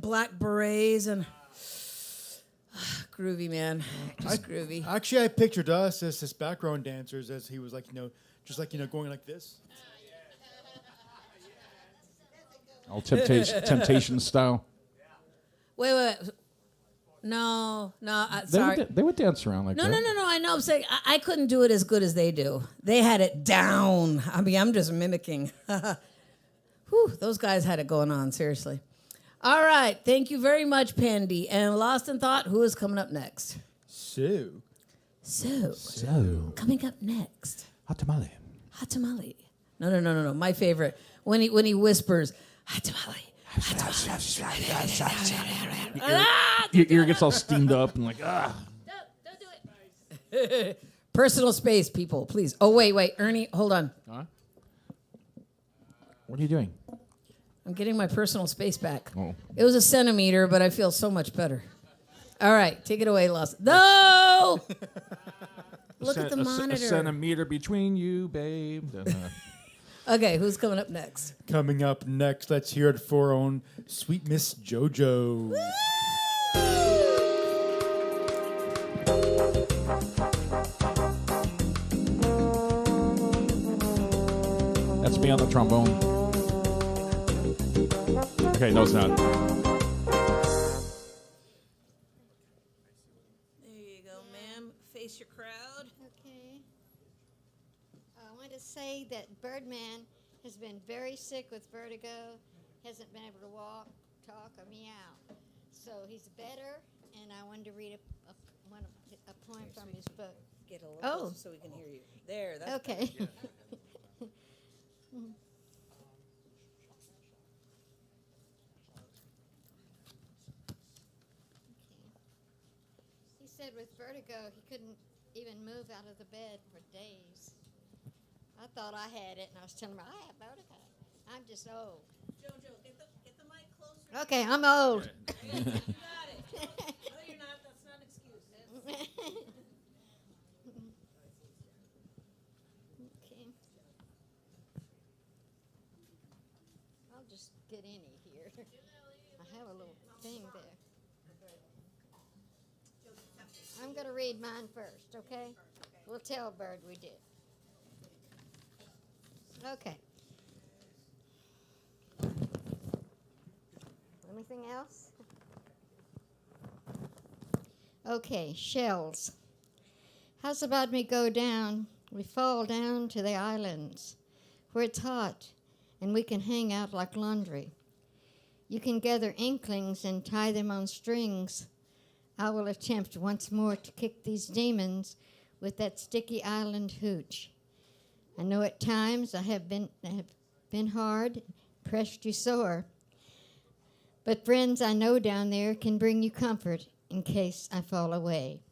black berets and groovy, man. Just groovy. Actually, I pictured us as his background dancers, as he was like, just like, going like this. All temptation style. Wait. No, sorry. They would dance around like No, that. no. I know. I'm saying I couldn't do it as good as they do. They had it down. I mean, I'm just mimicking. Whew, those guys had it going on, seriously. All right. Thank you very much, Pandy. And Lost in Thought, who is coming up next? So, Coming up next, Hot tamale. hot tamale. No. My favorite. When he whispers, hot tamale. Your ear gets all steamed up and like, ah. Don't do it. Personal space, people, please. Oh, wait. Ernie, hold on. Huh? What are you doing? I'm getting my personal space back. Oh. It was a centimeter, but I feel so much better. All right, take it away, Lost. No! Look at the A monitor. centimeter between you, babe. Okay, who's coming up next? Coming up next, let's hear it for our own sweet Miss JoJo. That's me on the trombone. Okay, no, it's not. There you go, ma'am. Face your crowd. Okay. I want to say that Birdman has been very sick with vertigo, hasn't been able to walk, talk, or meow. So he's better, and I wanted to read a poem from his book. Get a little Oh. closer so we can hear you. There, that's Okay. He said with vertigo, he couldn't even move out of the bed for days. I thought I had it, and I was telling him, I have vertigo. I'm just old. JoJo, get the mic closer. Okay, I'm old. You got it. No, you're not. That's not an excuse. Okay. I'll just get in here. I have a little thing there. I'm going to read mine first, okay? We'll tell Bird we did. Okay. Anything else? Okay, shells. How's about me go down? We fall down to the islands where it's hot and we can hang out like laundry. You can gather inklings and tie them on strings. I will attempt once more to kick these demons with that sticky island hooch. I know at times I have been hard, pressed you sore. But friends I know down there can bring you comfort in case I fall away.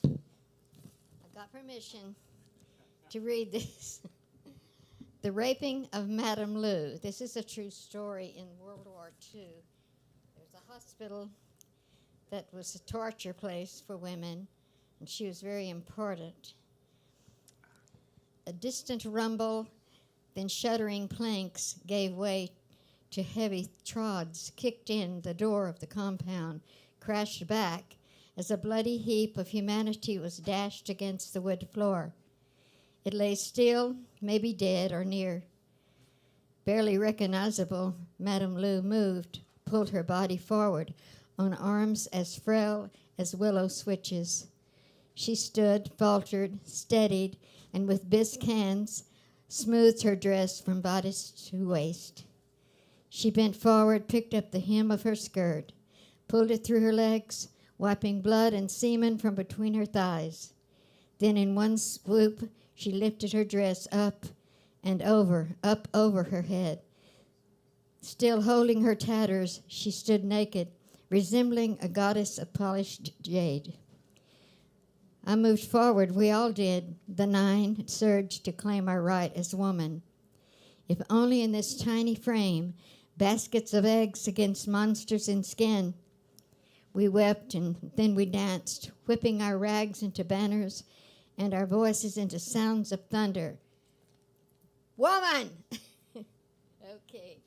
I got permission to read this. The Raping of Madame Lou. This is a true story in World War II. There's a hospital that was a torture place for women, and she was very important. A distant rumble, then shuddering planks gave way to heavy trods, kicked in the door of the compound, crashed back as a bloody heap of humanity was dashed against the wood floor. It lay still, maybe dead or near. Barely recognizable, Madame Lou moved, pulled her body forward on arms as frail as willow switches. She stood, faltered, steadied, and with bisque hands smoothed her dress from bodice to waist. She bent forward, picked up the hem of her skirt, pulled it through her legs, wiping blood and semen from between her thighs. Then in one swoop, she lifted her dress up over her head. Still holding her tatters, she stood naked, resembling a goddess of polished jade. I moved forward, we all did. The nine surged to claim our right as woman. If only in this tiny frame, baskets of eggs against monsters in skin. We wept and then we danced, whipping our rags into banners and our voices into sounds of thunder. Woman! Okay.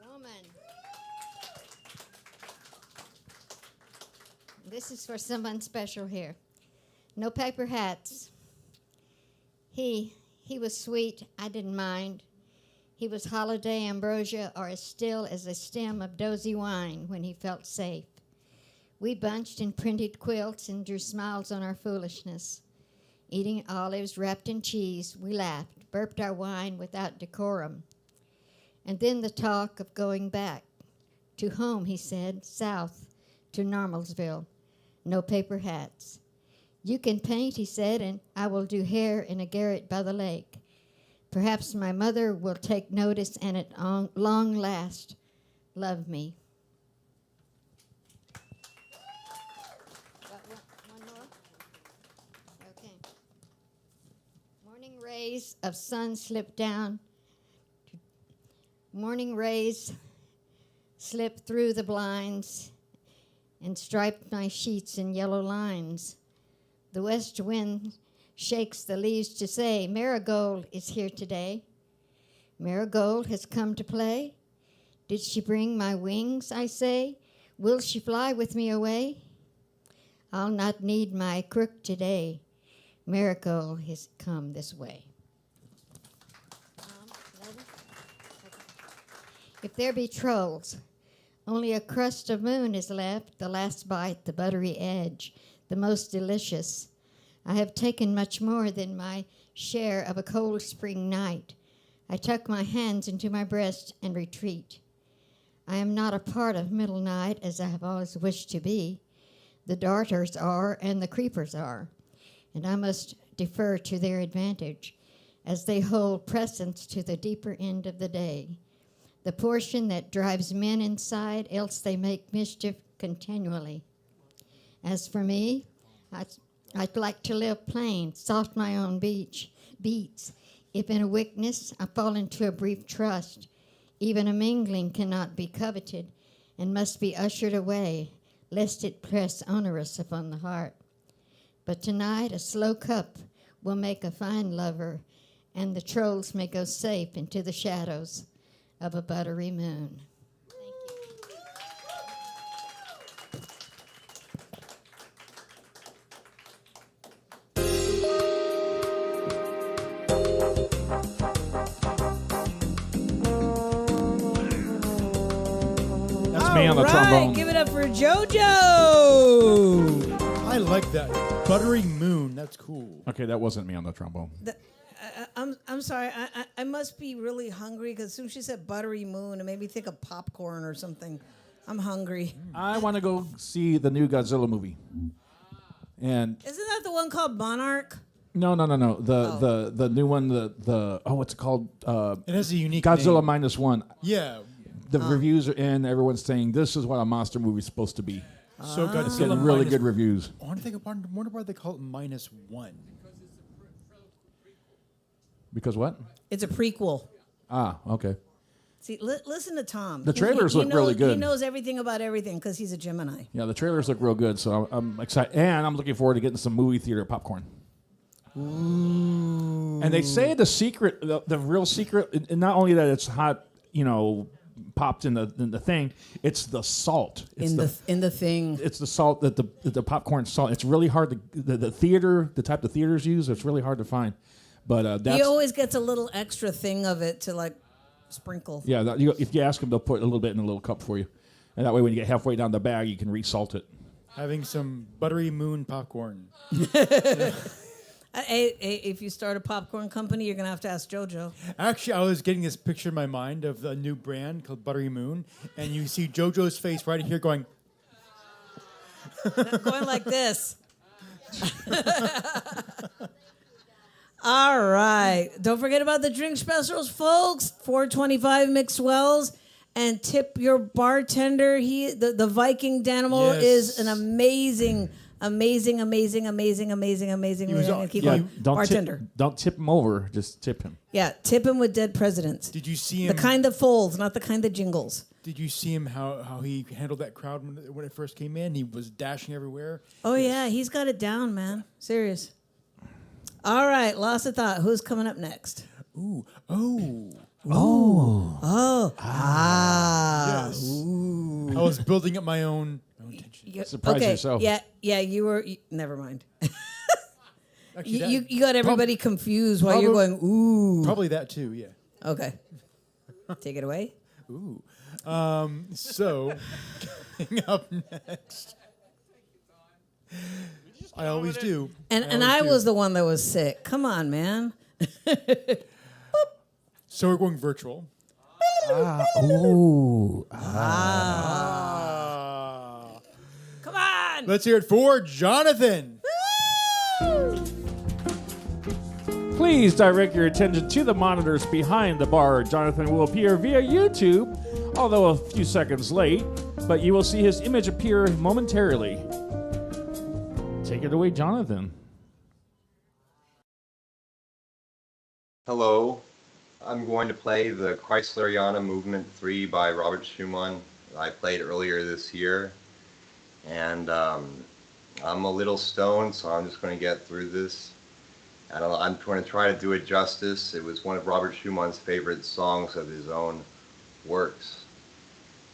Woman. This is for someone special here. No paper hats. He was sweet, I didn't mind. He was holiday ambrosia or as still as a stem of dozy wine when he felt safe. We bunched in printed quilts and drew smiles on our foolishness. Eating olives wrapped in cheese, we laughed, burped our wine without decorum. And then the talk of going back. To home, he said, south, to Normalsville. No paper hats. You can paint, he said, and I will do hair in a garret by the lake. Perhaps my mother will take notice and at long last love me. One more? Okay. Morning rays of sun slipped down Morning rays slip through the blinds and stripe my sheets in yellow lines. The west wind shakes the leaves to say, Marigold is here today. Marigold has come to play. Did she bring my wings, I say? Will she fly with me away? I'll not need my crook today. Marigold has come this way. If there be trolls, only a crust of moon is left, the last bite, the buttery edge, the most delicious. I have taken much more than my share of a cold spring night. I tuck my hands into my breast and retreat. I am not a part of middle night as I have always wished to be. The darters are and the creepers are, and I must defer to their advantage as they hold precedence to the deeper end of the day. The portion that drives men inside, else they make mischief continually. As for me, I'd like to live plain, soft my own beats. If in a weakness I fall into a brief trust, even a mingling cannot be coveted and must be ushered away, lest it press onerous upon the heart. But tonight a slow cup will make a fine lover, and the trolls may go safe into the shadows of a buttery moon. That's me on the trombone. Give it up for JoJo. I like that. Buttery moon. That's cool. Okay, that wasn't me on the trombone. I'm sorry. I must be really hungry because as soon as she said buttery moon, it made me think of popcorn or something. I'm hungry. I want to go see the new Godzilla movie. And Isn't that the one called Monarch? no. The new one, what's it called? It has a unique Godzilla name. -1. Yeah. The reviews are in. Everyone's saying this is what a monster movie is supposed to be. So Godzilla It's getting really minus- good reviews. I wonder why they call it -1. Because what? It's a prequel. Ah, okay. See, listen to Tom. The trailers look really good. He knows everything about everything because he's a Gemini. Yeah, the trailers look real good, so I'm excited. And I'm looking forward to getting some movie theater popcorn. Ooh. And they say the secret, the real secret, and not only that it's hot, popped in the thing, it's the salt. It's In the thing. It's the salt that the popcorn salt. It's really hard to the theater, the type the theaters use. It's really hard to find. But that's He always gets a little extra thing of it to like sprinkle. yeah. If you ask them, they'll put a little bit in a little cup for you, and that way when you get halfway down the bag, you can resalt it. Having some buttery moon popcorn. If you start a popcorn company, you're gonna have to ask JoJo. Actually, I was getting this picture in my mind of a new brand called Buttery Moon, and you see JoJo's face right here going, Going like this. All right. Don't forget about the drink specials, folks. $4.25 mixed wells. And tip your bartender. The Viking Danimal Yes. is an amazing bartender. Don't tip him over. Just tip him. Yeah, tip him with dead presidents. Did you see The him? kind that folds, not the kind that jingles. Did you see him how he handled that crowd when it first came in? He was dashing everywhere. Oh, yeah, he's got it down, man. Serious. All right, lost of thought. Who's coming up next? Ooh, yes. I was building up my own tension. Surprise yourself. Yeah, you were. Never mind. Actually, You got everybody confused while you're going, ooh. Probably that too. Yeah. Okay. Take it away. Ooh. So, coming up next. I always do. And I was the one that was sick. Come on, man. So we're going virtual. Come on. Let's hear it for Jonathan. Please direct your attention to the monitors behind the bar. Jonathan will appear via YouTube, although a few seconds late, but you will see his image appear momentarily. Take it away, Jonathan. Hello. I'm going to play the Chrysleriana Movement 3 by Robert Schumann. I played earlier this year, and I'm a little stoned, so I'm just going to get through this. I'm going to try to do it justice. It was one of Robert Schumann's favorite songs of his own works.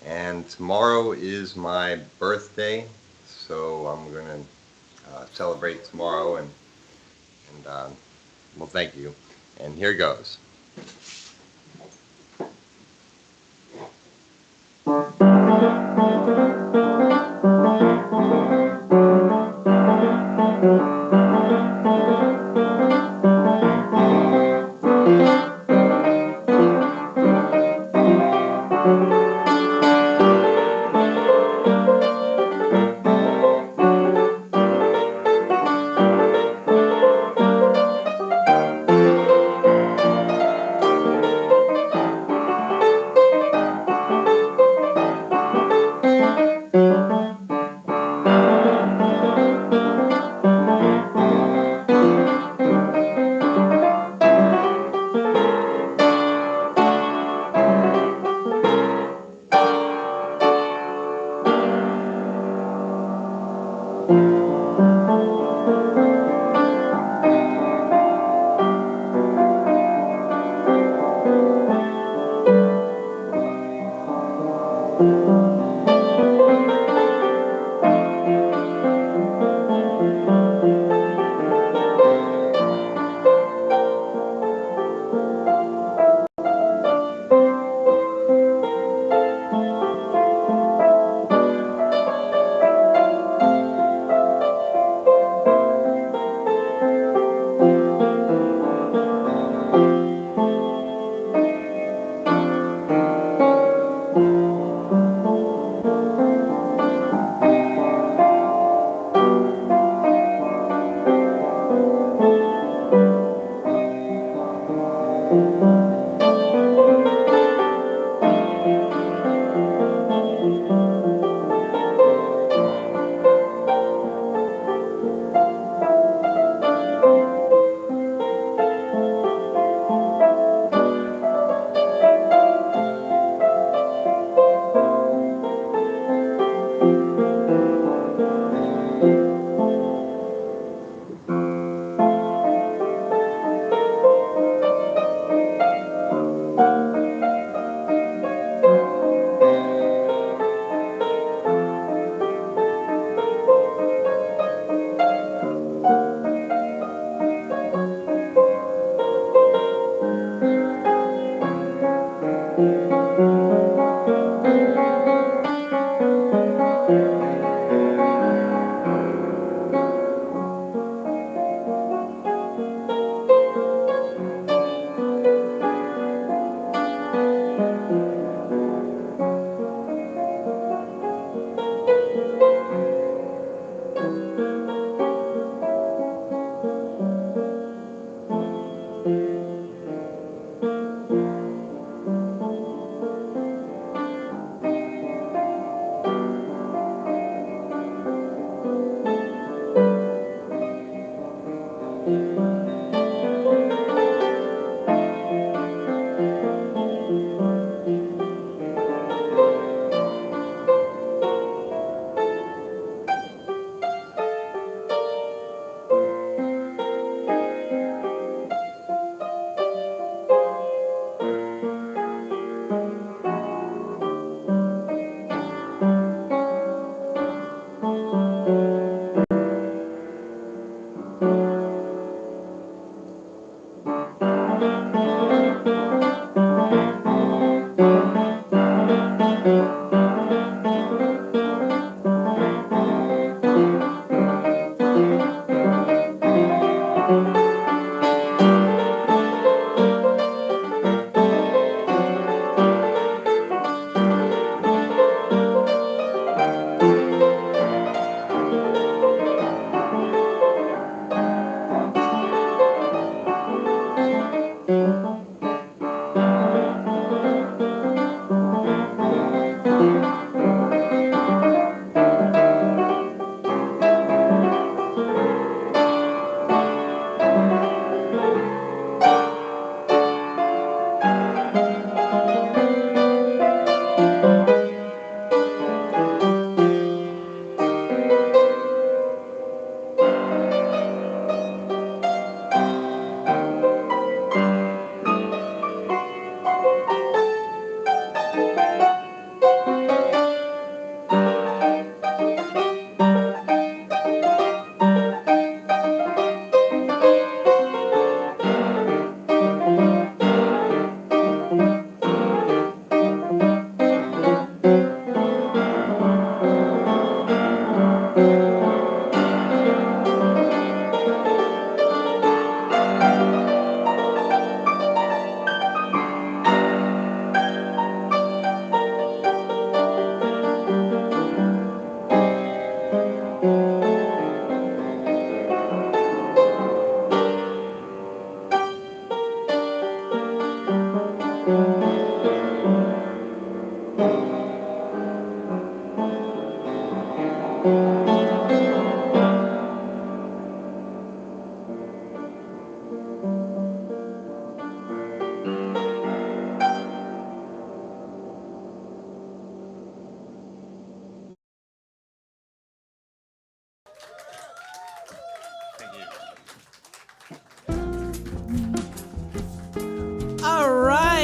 And tomorrow is my birthday, so I'm going to celebrate tomorrow, and well, thank you. And here goes.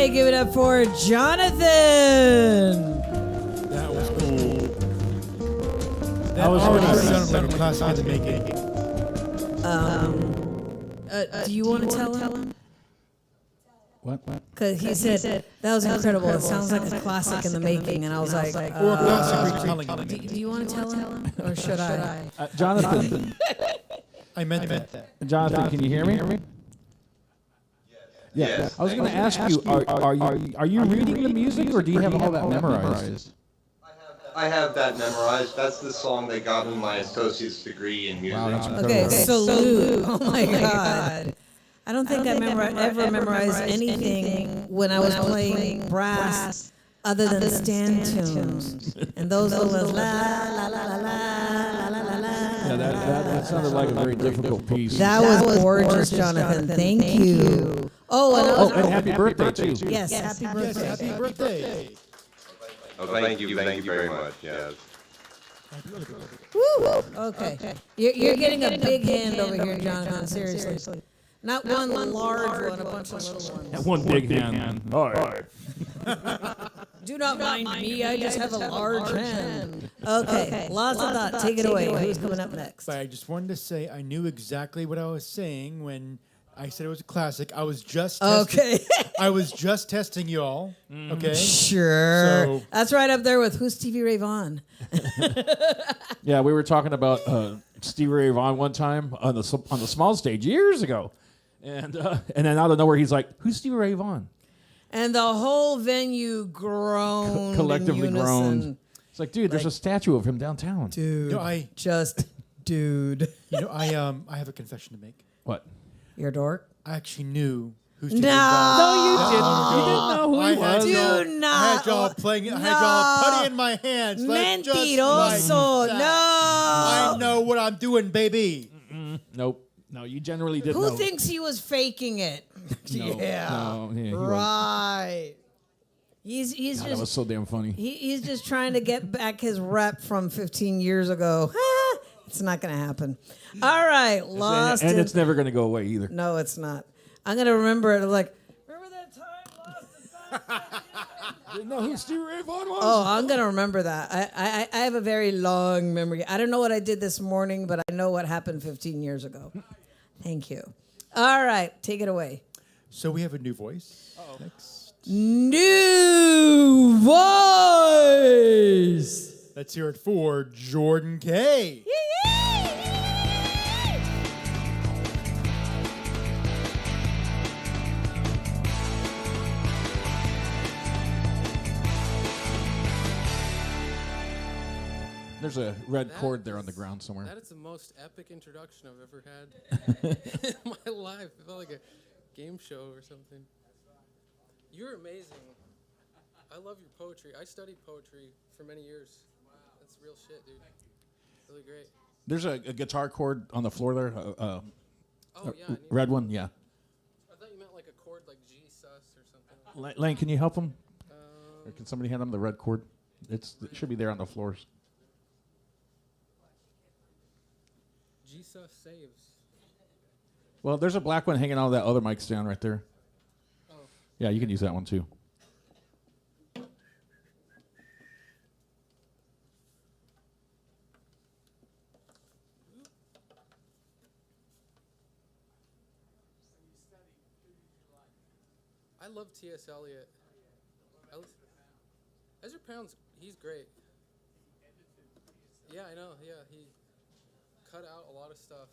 Everybody give it up for Jonathan. That was cool. I was already gonna- sounded like a classic in the making. Do you want to tell him? What? Because he said that was incredible. It sounds like a classic in the making, and I was like, Or a classic retelling in the making. do you want to tell him, or should I? Jonathan, I meant that. Jonathan, can you hear me? Yeah. Yes. I was going to ask you, are you reading the music, or do you have all that memorized? I have that memorized. That's the song that got me my associate's degree in music. Wow, that's Okay, incredible. salute. Oh my God. I don't think I ever memorized anything when I was playing brass other than stand tunes. And those were la la la la la la la la. Yeah, that sounded like a very difficult piece. That was gorgeous, Jonathan. Thank you. Oh, And happy birthday, too. yes, happy Yes, birthday. happy birthday. Oh, thank you very much. Yes. Woo! Okay. You're getting a big hand over here, Jonathan. Seriously. Not one large one, a bunch of little ones. One big hand. All right. Do not mind me. I just have a large hand. Okay. Lots of thought. Take it away. Who's coming up next? But I just wanted to say I knew exactly what I was saying when I said it was a classic. I was just testing, Okay. I was just testing y'all. Okay. Sure. So- That's right up there with who's Stevie Ray Vaughan. Yeah, we were talking about Stevie Ray Vaughan one time on the small stage years ago. And then out of nowhere, he's like, who's Stevie Ray Vaughan? And the whole venue groaned. Collectively in unison. groaned. It's like, dude, there's a statue of him downtown. Dude. No, I have a confession to make. What? You're a dork? I actually knew who No. Stevie Ray Vaughan. No, you You didn't know who I he had was. Do y'all, not. I had y'all playing. I had y'all putty in my hands. Like, just like Mentiroso. that. No. I know what I'm doing, baby. Nope. No, you generally didn't Who know. thinks he was faking it? No, Yeah. no, yeah, he wasn't. Right. He's God, that was just so damn funny. he's just trying to get back his rep from 15 years ago. It's not going to happen. All right, lost. And in- it's never going to go away either. No, it's not. I'm going to remember it like, remember that time lost in Didn't know who Stevie Ray Vaughan was? Oh, I'm going to remember that. I have a very long memory. I don't know what I did this morning, but I know what happened 15 years ago. Thank you. All right, take it away. So we have a new voice. Next. New voice. Let's hear it for Jordan K. There's a red cord there on the ground somewhere. That is the most epic introduction I've ever had in my life. It felt like a game show or something. You're amazing. I love your poetry. I studied poetry for many years. Wow. That's real shit, dude. Really great. There's a guitar chord on the floor there. Oh, yeah. I knew Red that. one, yeah. I thought you meant like a chord like G sus or something. Lane, can you help him? Or can somebody hand him the red cord? It should be there on the floors. G sus saves. Well, there's a black one hanging out of that other mic stand right there. Oh. Yeah, you can use that one too. I love T.S. Eliot. Ezra Pound's, he's great. Yeah, I know. Yeah, he cut out a lot of stuff.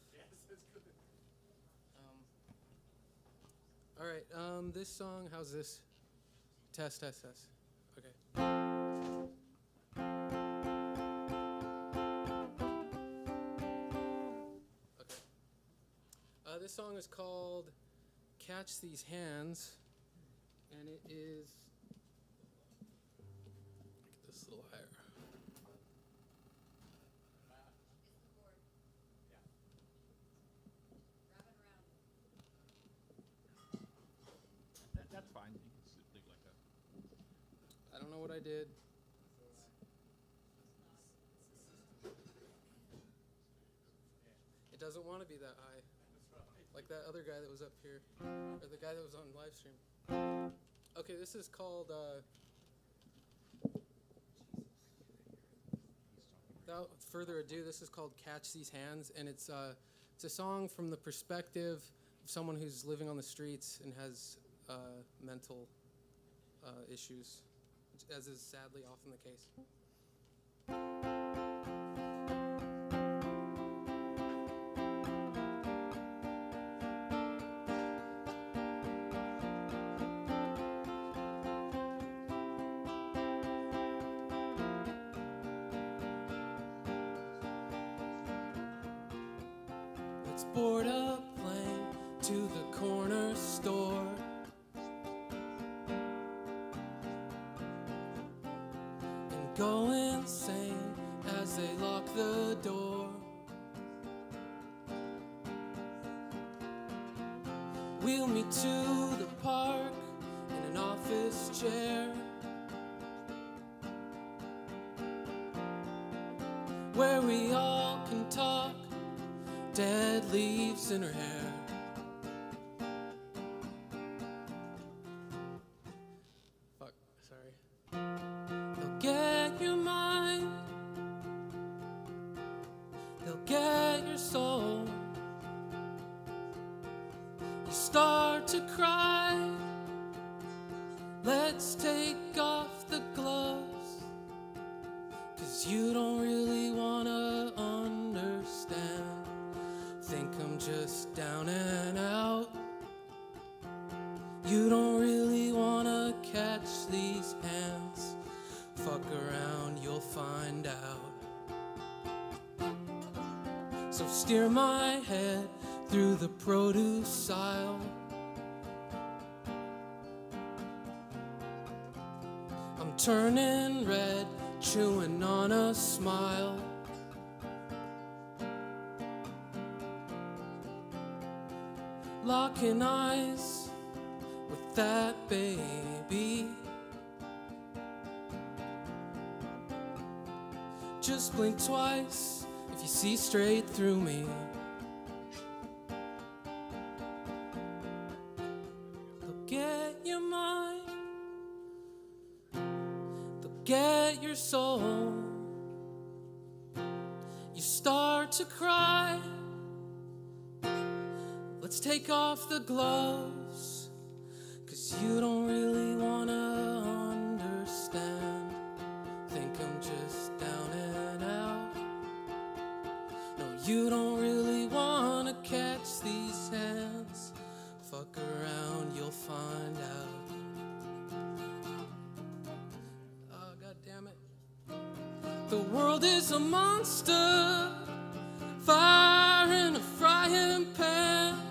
All right, this song, how's this? Test. Okay. This song is called Catch These Hands, and it is, get this little higher. That's fine. You can dig like that. I don't know what I did. It doesn't want to be that high. Like that other guy that was up here. Or the guy that was on live stream. Okay, this is called. Without further ado, this is called "Catch These Hands," and it's a song from the perspective of someone who's living on the streets and has mental issues, as is sadly often the case. Let's board a plane to the corner store and go insane as they lock the door. Wheel me to the park in an office chair where we all can talk. Dead leaves in her hair. Fuck, sorry. They'll get your mind. They'll get your soul. You start to cry. Let's take off the gloves, 'cause you don't really wanna understand. Think I'm just down and out. You don't really wanna catch these hands. Fuck around, you'll find out. So steer my head through the produce aisle. I'm turning red, chewing on a smile. Locking eyes with that baby. Just blink twice if you see straight through me. They'll get your mind. They'll get your soul. You start to cry. Let's take off the gloves, 'cause you don't really wanna understand. Think I'm just down and out. No, you don't really wanna catch these hands. Fuck around, you'll find out. Oh, God damn it. The world is a monster, fire in a frying pan.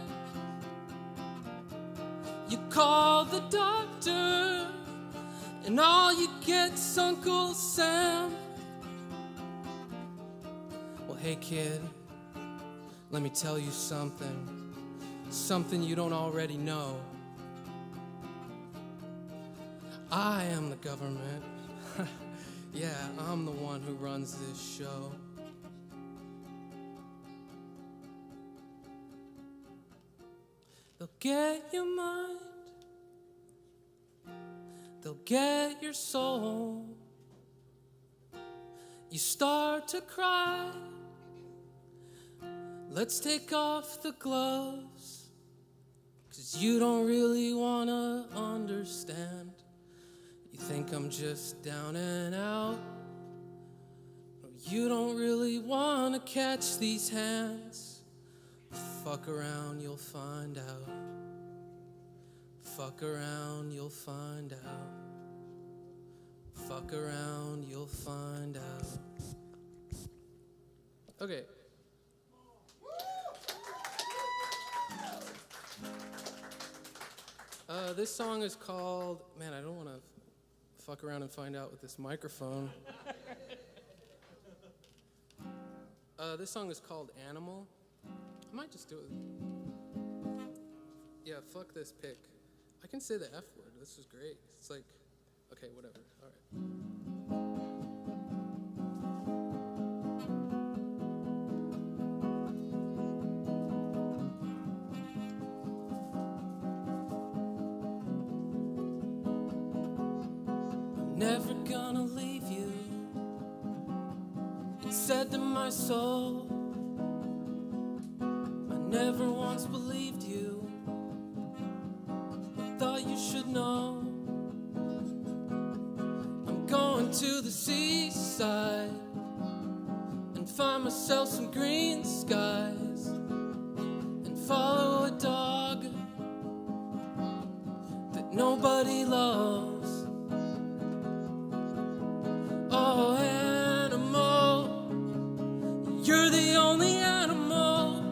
You call the doctor, and all you get's Uncle Sam. Well, hey kid, let me tell you something you don't already know. I am the government. Yeah, I'm the one who runs this show. They'll get your mind. They'll get your soul. You start to cry. Let's take off the gloves, 'cause you don't really wanna understand. You think I'm just down and out. You don't really wanna catch these hands. Fuck around, you'll find out. Fuck around, you'll find out. Fuck around, you'll find out. Okay. This song is called, man, I don't want to fuck around and find out with this microphone. This song is called Animal. I might just do it. Yeah, fuck this pick. I can say the F word. This is great. It's like, okay, whatever. All right. never gonna leave you. It said to my soul, I never once believed you. I thought you should know. I'm going to the seaside and find myself some green skies and follow a dog that nobody loves. Oh, animal, you're the only animal.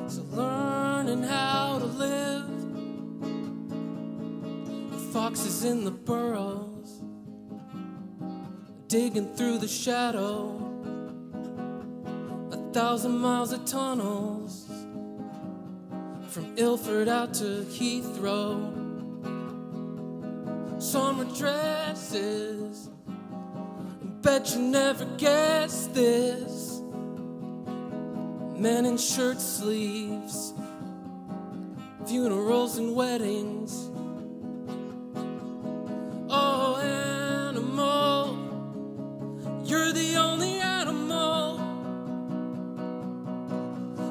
So learning how to live with foxes in the burrows, digging through the shadow, 1,000 miles of tunnels from Ilford out to Heathrow. Summer dresses, bet you never guessed this. Men in shirt sleeves, funerals and weddings. Oh, animal, you're the only animal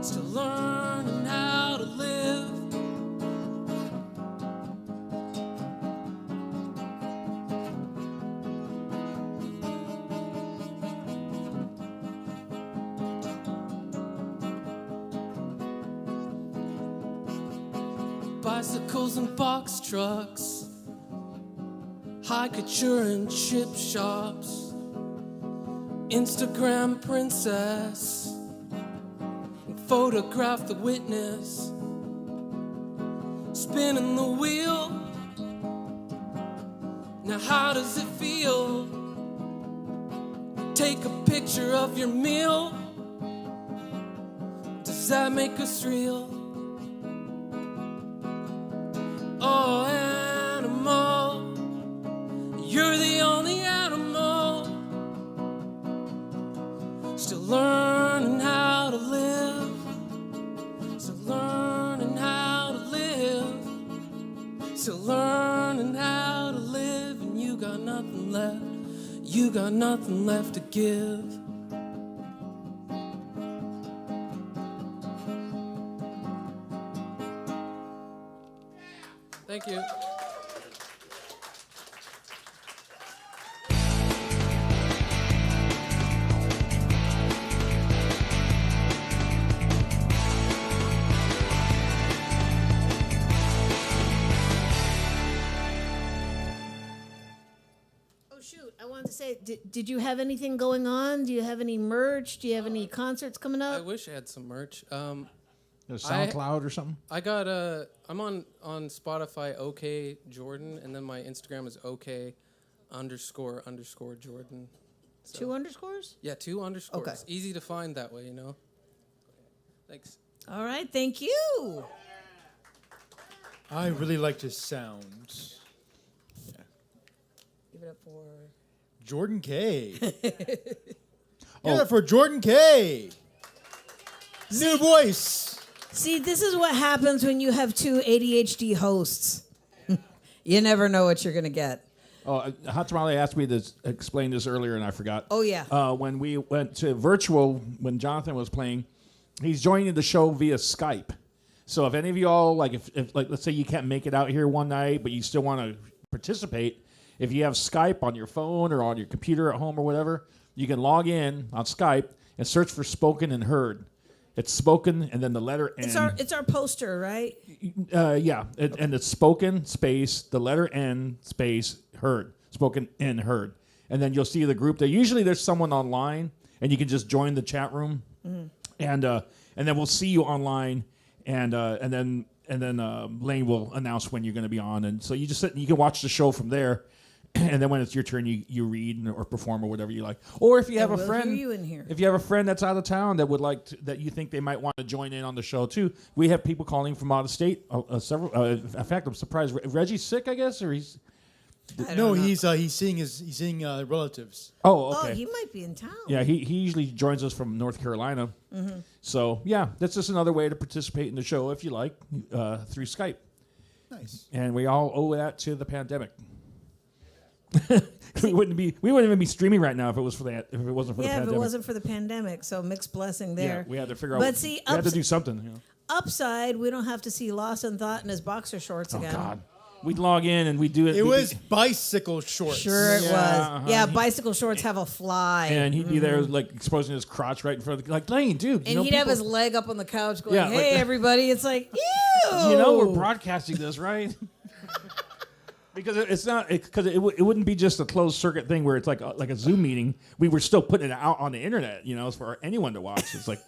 still learning how to live. Bicycles and box trucks, high couture and chip shops, Instagram princess, and photograph the witness, spinning the wheel. Now how does it feel? Take a picture of your meal. Does that make us real? Oh, animal, you're the only animal still learning how to live. Still learning how to live. Still learning how to live. And you got nothing left. You got nothing left to give. Thank you. Oh shoot! I wanted to say, did you have anything going on? Do you have any merch? Do you have any concerts coming I up? wish I had some merch. SoundCloud or something? I got I'm on Spotify, OK Jordan, and then my Instagram is OK__Jordan. So, 2 underscores? Yeah, 2 underscores. Okay. Easy to find that way, you know. Thanks. All right, thank you. I really like his sound. Give it up for. Jordan K. Give it up for Jordan K. New voice. See, this is what happens when you have 2 ADHD hosts. You never know what you're gonna get. Oh, Hot Tamale asked me to explain this earlier, and I forgot. Oh, yeah. When we went to virtual, when Jonathan was playing, he's joining the show via Skype. So if any of y'all, like, if like, let's say you can't make it out here one night, but you still want to participate, if you have Skype on your phone or on your computer at home or whatever, you can log in on Skype and search for Spoken and Heard. It's Spoken and then the letter N. It's our poster, right? Yeah, and it's Spoken space the letter N space Heard. Spoken and Heard, and then you'll see the group there. Usually there's someone online, and you can just join the chat room, and then we'll see you online, and then Lane will announce when you're going to be on, and so you just sit and you can watch the show from there. And then when it's your turn, you read or perform or whatever you like. Or if you have a we'll friend, hear you in here. if you have a friend that's out of town that would like that you think they might want to join in on the show too, we have people calling from out of state. Several. In fact, I'm surprised Reggie's sick, I guess, or he's. No, he's seeing relatives. Oh, Oh, okay. he might be in town. Yeah, he usually joins us from North Carolina. So yeah, that's just another way to participate in the show if you like through Skype. Nice. And we all owe that to the pandemic. we wouldn't even be streaming right now if it was for that. If it wasn't for the Yeah, if pandemic. it wasn't for the pandemic. So mixed blessing there. Yeah, we had to figure out. But see, we had to do something. You know? upside, we don't have to see Lost in Thought in his boxer shorts Oh again. God, we'd log in and we'd do it. It was bicycle shorts. Sure it Yeah, was. Yeah, bicycle shorts have a fly. and he'd be there like exposing his crotch right in front of the, like, Lane, dude. And he'd have his leg up on the couch going, Yeah, like hey, that. everybody. It's like, ew. You know we're broadcasting this, right? Because it's not because it wouldn't be just a closed circuit thing where it's like a Zoom meeting. We were still putting it out on the internet, you know, for anyone to watch. It's like,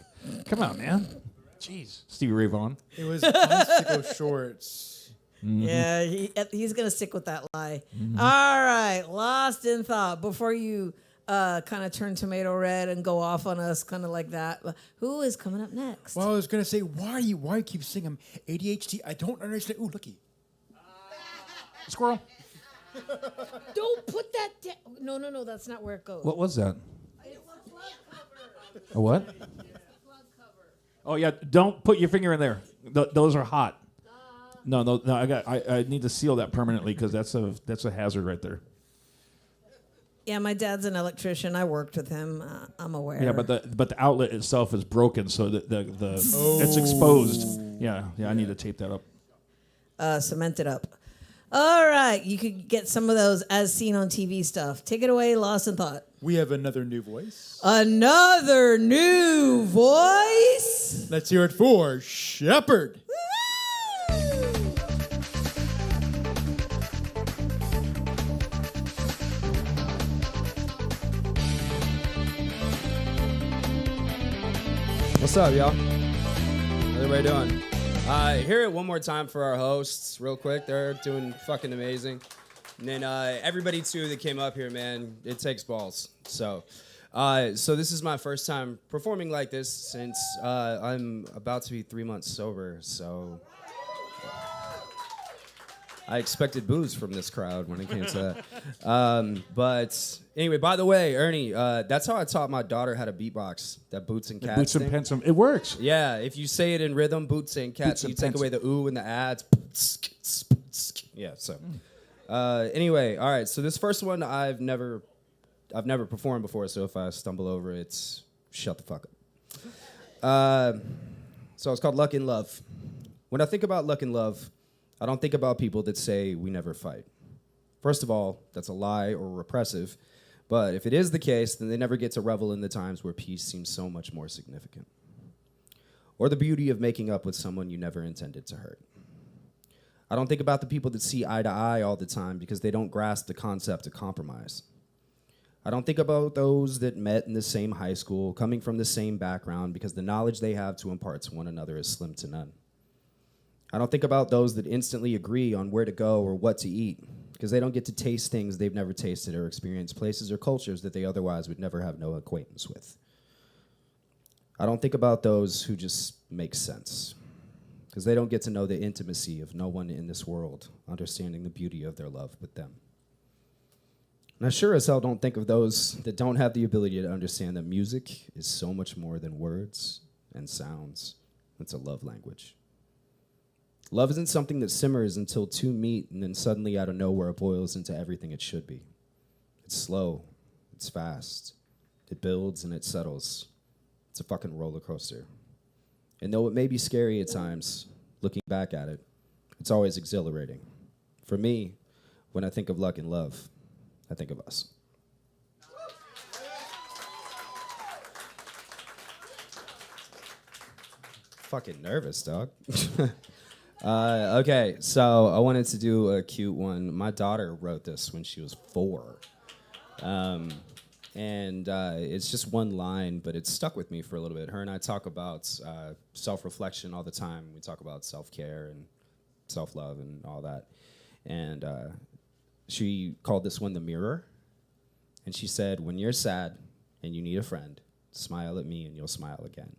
come on, man. Jeez, Stevie Ray Vaughan. It was bicycle shorts. Yeah, he's going to stick with that lie. All right, Lost in Thought. Before you kind of turn tomato red and go off on us kind of like that, who is coming up next? Well, I was going to say, why you keep saying I'm ADHD? I don't understand. Ooh, looky. Squirrel. Don't put that down. No, that's not where it goes. What was that? A what? Oh yeah, don't put your finger in there. Those are hot. No. I need to seal that permanently because that's a hazard right there. Yeah, my dad's an electrician. I worked with him. I'm aware. Yeah, but the outlet itself is broken, so the it's exposed. Yeah, I need to tape that up. Cement it up. All right, you could get some of those as seen on TV stuff. Take it away, Lost in Thought. We have another new voice. Another new voice. Let's hear it for Shepard. What's up, y'all? How's everybody doing? Hear it one more time for our hosts, real quick. They're doing fucking amazing. And then everybody, too, that came up here, man, it takes balls. So this is my first time performing like this since I'm about to be 3 months sober. So I expected booze from this crowd when it came to that. But anyway, by the way, Ernie, that's how I taught my daughter how to beatbox. That boots and cats Boots and thing. pants. It works. Yeah, if you say it in rhythm, boots and cats, Boots and you take pants. away the ooh and the ads. Yeah, so. Anyway, all right, so this first one I've never performed before, so if I stumble over it, it's shut the fuck up. So it's called Luck in Love. When I think about luck and love, I don't think about people that say we never fight. First of all, that's a lie or repressive, but if it is the case, then they never get to revel in the times where peace seems so much more significant. Or the beauty of making up with someone you never intended to hurt. I don't think about the people that see eye to eye all the time because they don't grasp the concept of compromise. I don't think about those that met in the same high school, coming from the same background, because the knowledge they have to impart to one another is slim to none. I don't think about those that instantly agree on where to go or what to eat, because they don't get to taste things they've never tasted or experience places or cultures that they otherwise would never have no acquaintance with. I don't think about those who just make sense, because they don't get to know the intimacy of no one in this world understanding the beauty of their love but them. And I sure as hell don't think of those that don't have the ability to understand that music is so much more than words and sounds. It's a love language. Love isn't something that simmers until two meet and then suddenly out of nowhere it boils into everything it should be. It's slow. It's fast. It builds and it settles. It's a fucking roller coaster. And though it may be scary at times, looking back at it, it's always exhilarating. For me, when I think of luck and love, I think of us. Fucking nervous, dog. Okay, so I wanted to do a cute one. My daughter wrote this when she was 4. And it's just one line, but it stuck with me for a little bit. Her and I talk about self-reflection all the time. We talk about self-care and self-love and all that. And she called this one the mirror. And she said, when you're sad and you need a friend, smile at me and you'll smile again.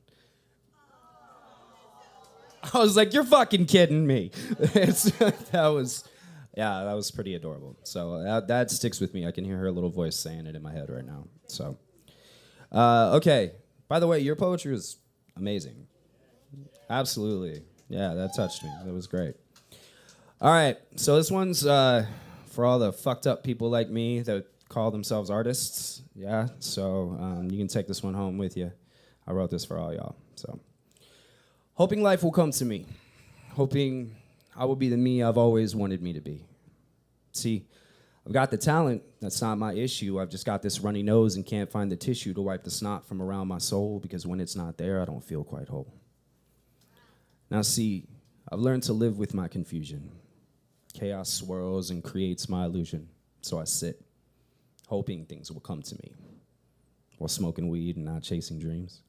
I was like, you're fucking kidding me. That was pretty adorable. So that sticks with me. I can hear her little voice saying it in my head right now. So, okay. By the way, your poetry was amazing. Absolutely. Yeah, that touched me. That was great. All right. So this one's for all the fucked up people like me that call themselves artists, yeah. So you can take this one home with you. I wrote this for all y'all. So, hoping life will come to me. Hoping I will be the me I've always wanted me to be. See, I've got the talent. That's not my issue. I've just got this runny nose and can't find the tissue to wipe the snot from around my soul because when it's not there, I don't feel quite whole. Now, see, I've learned to live with my confusion. Chaos swirls and creates my illusion. So I sit, hoping things will come to me while smoking weed and not chasing dreams.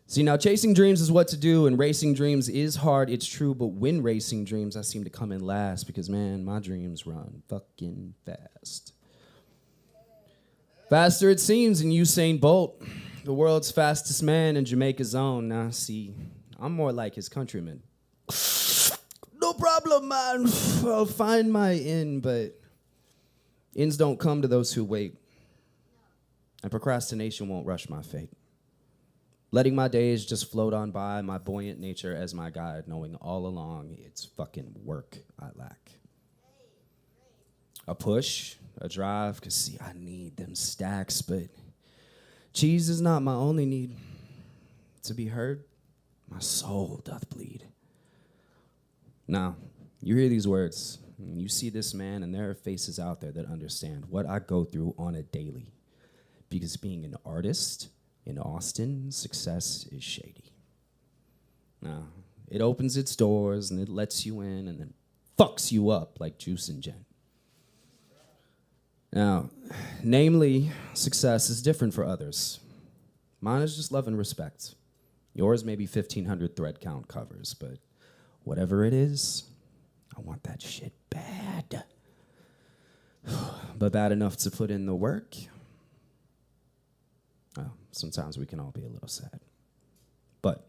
See, now chasing dreams is what to do, and racing dreams is hard, it's true, but when racing dreams, I seem to come in last because, man, my dreams run fucking fast. Faster it seems in Usain Bolt, the world's fastest man in Jamaica's own. Now, see, I'm more like his countrymen. No problem, man. I'll find my inn, but inns don't come to those who wait, and procrastination won't rush my fate. Letting my days just float on by, my buoyant nature as my guide, knowing all along it's fucking work I lack. A push, a drive, cause see, I need them stacks, but cheese is not my only need. To be heard, my soul doth bleed. Now, you hear these words, and you see this man, and there are faces out there that understand what I go through on a daily. Because being an artist in Austin, success is shady. Now, it opens its doors and it lets you in and then fucks you up like Juice and Jen. Now, namely, success is different for others. Mine is just love and respect. Yours may be 1,500 thread count covers, but whatever it is, I want that shit bad. But bad enough to put in the work. Well, sometimes we can all be a little sad. But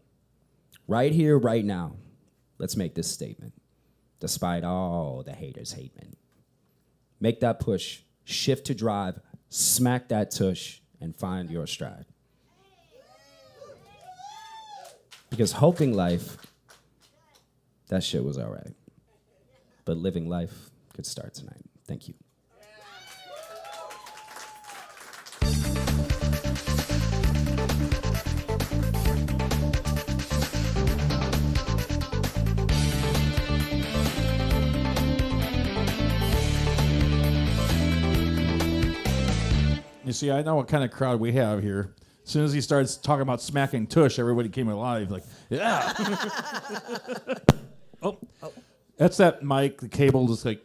right here, right now, let's make this statement. Despite all the haters hate me. Make that push, shift to drive, smack that tush, and find your stride. Because hoping life, that shit was all right. But living life could start tonight. Thank you. You see, I know what kind of crowd we have here. As soon as he starts talking about smacking tush, everybody came alive. Like, yeah. Oh, that's that mic. The cable is like,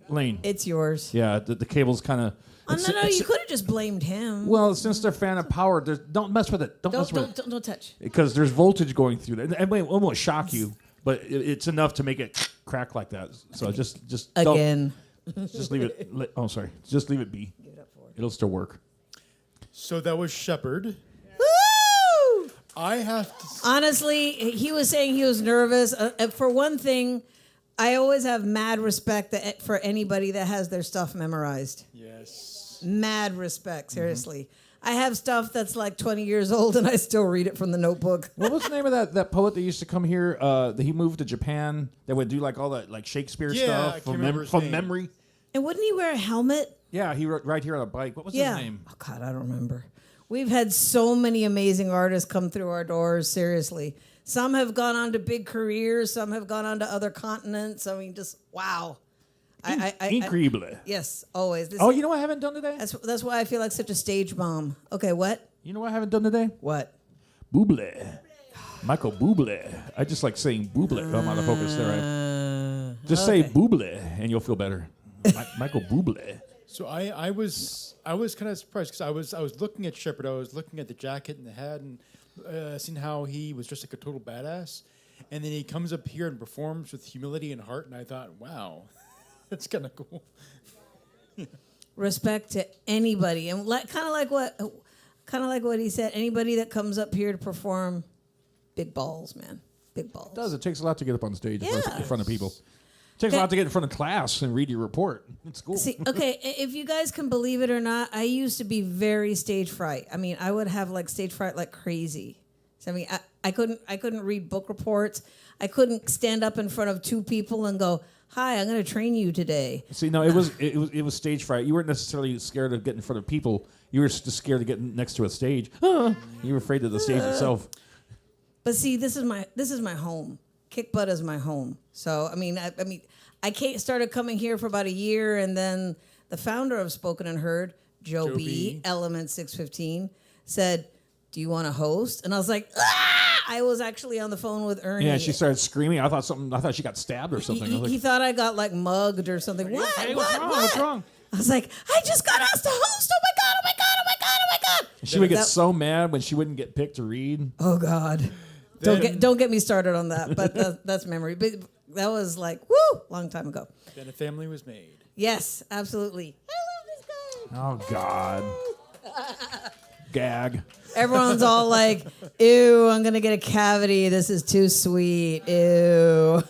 Lane. It's yours. Yeah, the cable's kind of. Oh, no, you could have just blamed him. Well, since they're fan of power, don't mess with it. Don't mess with it. Don't touch. Because there's voltage going through it. And it won't shock you, but it's enough to make it crack like that. So just Again. Just leave it. Oh, sorry. Just leave it be. Give it up for it. It'll still work. So that was Shepard. Woo! I have to. Honestly, he was saying he was nervous. For one thing, I always have mad respect for anybody that has their stuff memorized. Yes. Mad respect, seriously. I have stuff that's like 20 years old and I still read it from the notebook. What was the name of that poet that used to come here? He moved to Japan. That would do like all that like Shakespeare stuff from memory. And wouldn't he wear a helmet? Yeah, he wrote right here on a bike. What was his name? Oh God, I don't remember. We've had so many amazing artists come through our doors. Seriously, some have gone on to big careers. Some have gone on to other continents. I mean, just wow. Incredible. Yes, always. You know what I haven't done today? That's why I feel like such a stage mom. Okay, what? You know what I haven't done today? What? Bublé. Michael Bublé. I just like saying Bublé. I'm out of focus there. Right? Just say Bublé and you'll feel better. Michael Bublé. So I was kind of surprised because I was looking at Shepard. I was looking at the jacket and the hat and seeing how he was just like a total badass. And then he comes up here and performs with humility and heart. And I thought, wow, that's kind of cool. Respect to anybody, and kind of like what he said. Anybody that comes up here to perform, big balls, man, big balls. It does. It takes a lot to get up on stage in front of people. It takes a lot to get in front of class and read your report. It's cool. See, okay, if you guys can believe it or not, I used to be very stage fright. I mean, I would have like stage fright like crazy. So, I mean, I couldn't read book reports. I couldn't stand up in front of two people and go, Hi, I'm going to train you today. See, no, it was stage fright. You weren't necessarily scared of getting in front of people. You were just scared of getting next to a stage. You were afraid of the stage itself. But see, this is my home. Kick Butt is my home. So I mean, I started coming here for about a year, and then the founder of Spoken and Heard, Joe B, Element 615, said, "Do you want to host?" And I was like, "Ah!" I was actually on the phone with Ernie. Yeah, she started screaming. I thought she got stabbed or something. He thought I got like mugged or something. What? Hey, What? what's wrong? What? What's wrong? I was like, I just got asked to host. Oh my god! Oh my god! Oh my god! Oh my god! She would get so mad when she wouldn't get picked to read. Oh God! Don't get me started on that. But that's memory. But that was like long time ago. Then a family was made. Yes, absolutely. I love this guy. Oh God! Gag. Everyone's all like, "Ew, I'm gonna get a cavity. This is too sweet. Ew."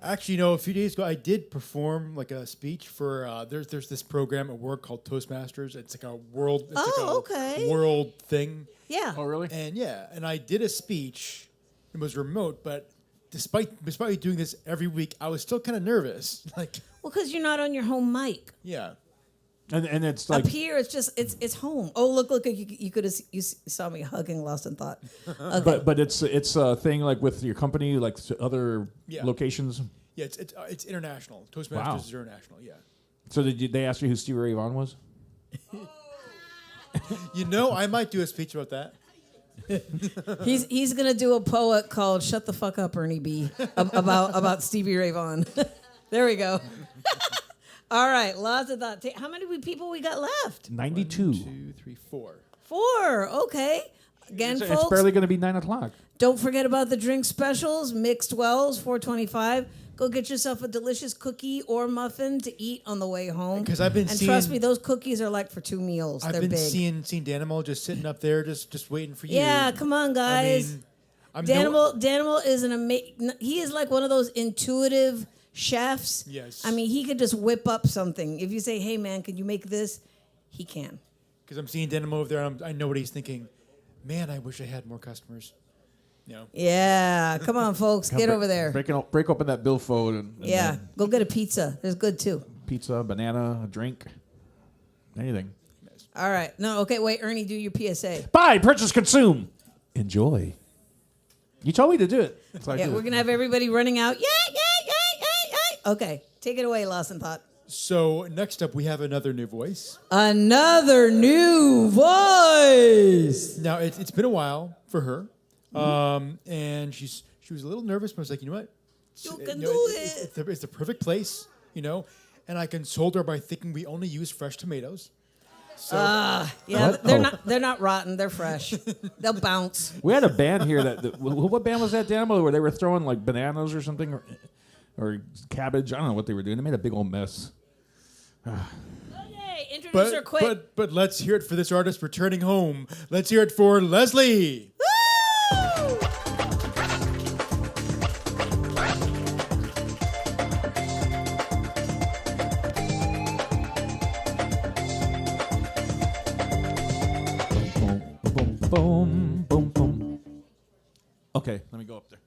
Actually, a few days ago, I did perform like a speech for. There's this program at work called Toastmasters. It's like a world. It's world thing. Yeah. Oh really? And I did a speech. It was remote, but despite me doing this every week, I was still kind of nervous. Like, Well, because you're not on your home mic. yeah. And it's like Up here, it's just it's home. Oh, look! You could have you saw me hugging Lost in Thought. Okay. But it's a thing like with your company, like to other Yeah. locations. Yeah, it's international. Toastmasters Wow. is international. Yeah. So they ask you who Stevie Ray Vaughan was? I might do a speech about that. He's gonna do a poet called "Shut the Fuck Up, Ernie B." about Stevie Ray Vaughan. There we go. All right, Lost in Thought. How many people we got left? 92. 1, 2, 3, 4. 4. Okay. Again, It's folks. barely going to be 9 o'clock. Don't forget about the drink specials. Mixed Wells, $4.25. Go get yourself a delicious cookie or muffin to eat on the way home. 'Cause I've been and trust seeing- me, those cookies are like for 2 meals. I've They're been big. seeing Danimal just sitting up there, just waiting for you. Yeah, come on, guys. Danimal is he is like one of those intuitive chefs. Yes. I mean, he could just whip up something. If you say, "Hey, man, can you make this?" He can. Because I'm seeing Danimal over there, and I know what he's thinking. Man, I wish I had more customers. Yeah, come on, folks, get over there. Break open that billfold and Yeah, go get a pizza. There's good too. pizza, banana, a drink, anything. All right. No, okay, wait, Ernie, do your PSA. Buy, purchase, consume, enjoy. You told me to do it. So I Yeah, did we're it. gonna have everybody running out. Yay! Okay, take it away, Lost in Thought. So next up, we have another new voice. Another new voice. Now it's been a while for her, and she was a little nervous, but I was like, you know what? You can do it. It's the perfect place, And I consoled her by thinking we only use fresh tomatoes. So Yeah, What? they're Oh. not rotten. They're fresh. They'll bounce. We had a band here what band was that, Danimal, where they were throwing like bananas or something, or cabbage. I don't know what they were doing. They made a big old mess. Okay, introduce her quick. but let's hear it for this artist returning home. Let's hear it for Leslie. Woo! Boom, boom, boom, boom. Okay, let me go up there.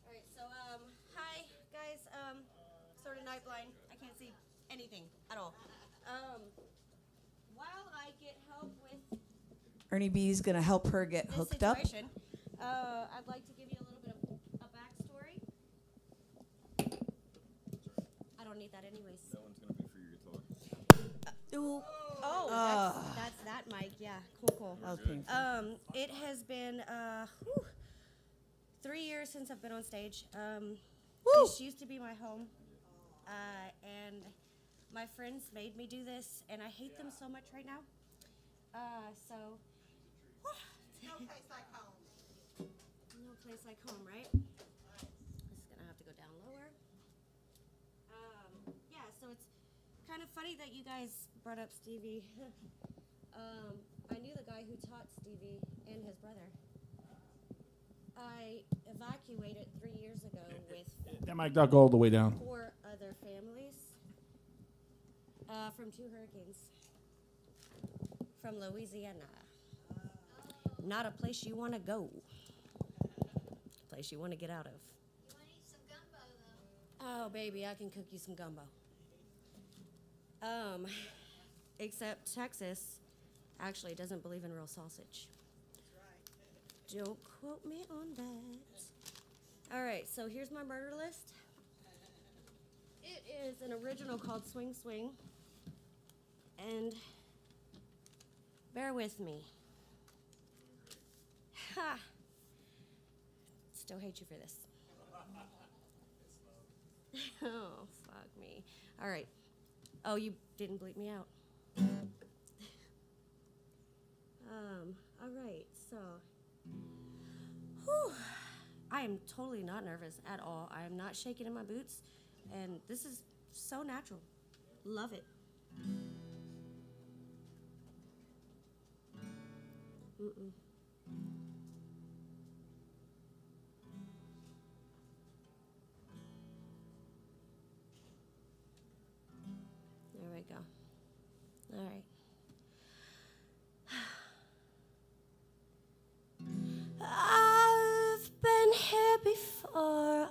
All right, so hi guys. Sort of night blind. I can't see anything at all. While I get help with Ernie B's gonna help her get this hooked up. situation, I'd like to give you a little bit of a backstory. I don't need that anyways. That one's gonna be for your guitar. That's that mic. Yeah, cool. That was painful. It has been 3 years since I've been on stage. This used to be my home, and my friends made me do this, and I hate them so much right now. No place like home. No place like home, right? Just gonna have to go down lower. Yeah, so it's kind of funny that you guys brought up Stevie. I knew the guy who taught Stevie and his brother. I evacuated 3 years ago with That mic not go all the way down. 4 other families from 2 hurricanes from Louisiana. Not a place you want to go. A place you want to get out of. Oh, baby, I can cook you some gumbo. Except Texas actually doesn't believe in real sausage. Don't quote me on that. All right, so here's my murder list. It is an original called Swing Swing. And bear with me. Ha! Still hate you for this. Oh, fuck me. All right. Oh, you didn't bleep me out. All right, so. Whew. I am totally not nervous at all. I am not shaking in my boots, and this is so natural. Love it. Mm-mm. There we go. All right. I've been here before.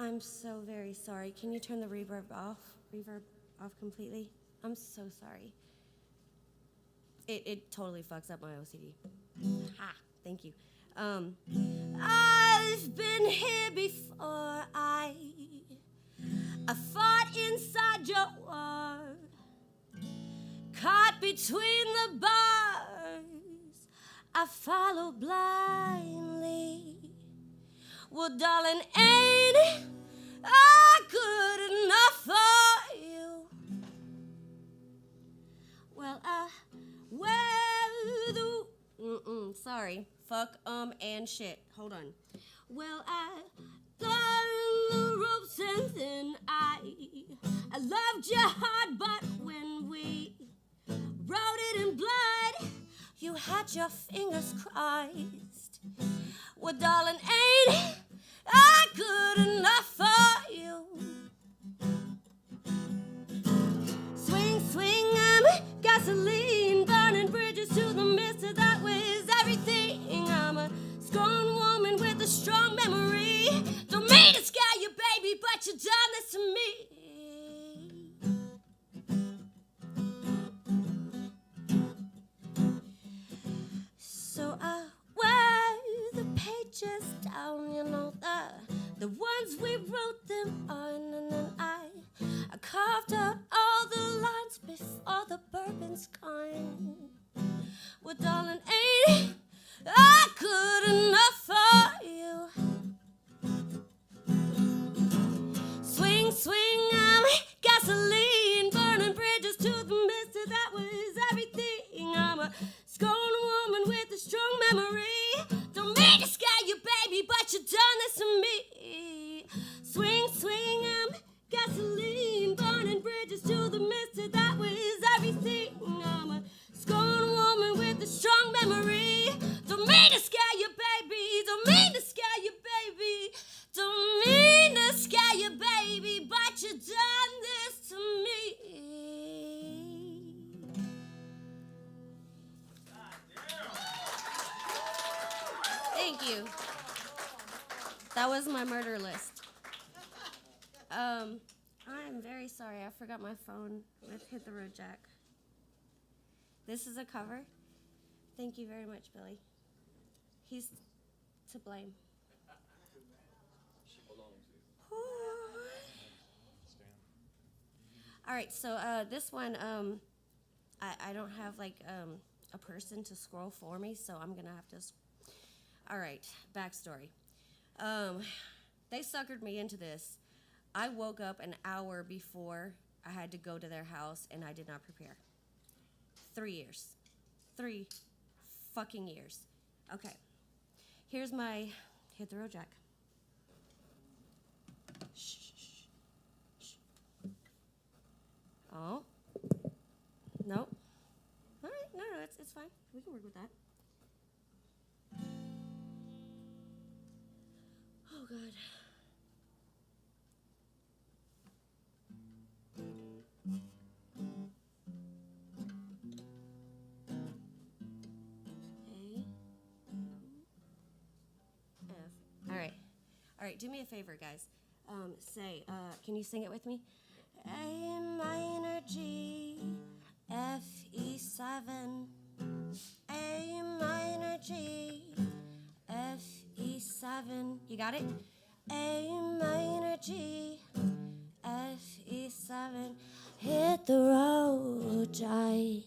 I'm so very sorry. Can you turn the reverb off? Reverb off completely? I'm so sorry. It totally fucks up my OCD. Ha! Thank you. I've been here before. I fought inside your war, caught between the bars. I followed blindly. Well, darling, ain't I good enough for you? Well, sorry. Fuck, and shit. Hold on. Well, I got in the ropes and then I loved your heart, but when we wrote it in blood, you had your fingers crossed. Well, darling, ain't I good enough for you? Swing, swing, I'm gasoline, burning bridges to the mist that was everything. I'm a strong woman with a strong memory. Don't mean to scare you, baby, but you done this to me. So I wear the pages down, you know, the ones we wrote them on, and then I carved out all the lines before the bourbon's gone. Well, darling, ain't I good enough for you? Swing, swing, I'm gasoline, burning bridges to the mist that was everything. I'm a scorned woman with a strong memory. Don't mean to scare you, baby, but you done this to me. Swing, swing, I'm gasoline, burning bridges to the mist that was everything. I'm a scorned woman with a strong memory. Don't mean to scare you, baby. Don't mean to scare you, baby. Don't mean to scare you, baby, but you done this to me. Thank you. That was my murder list. I'm very sorry. I forgot my phone with Hit the Road Jack. This is a cover. Thank you very much, Billy. He's to blame. All right, so this one, I don't have like a person to scroll for me, so I'm gonna have to. All right, backstory. They suckered me into this. I woke up an hour before I had to go to their house, and I did not prepare. 3 years. 3 fucking years. Okay. Here's my Hit the Road Jack. Shh, shh, shh. Oh. Nope. All right. No, it's fine. We can work with that. Oh, God. All right, do me a favor, guys. say, can you sing it with me? A minor G, F, E7. A minor G, F, E7. You got it? A minor G, F, E7. Hit the road, Jake,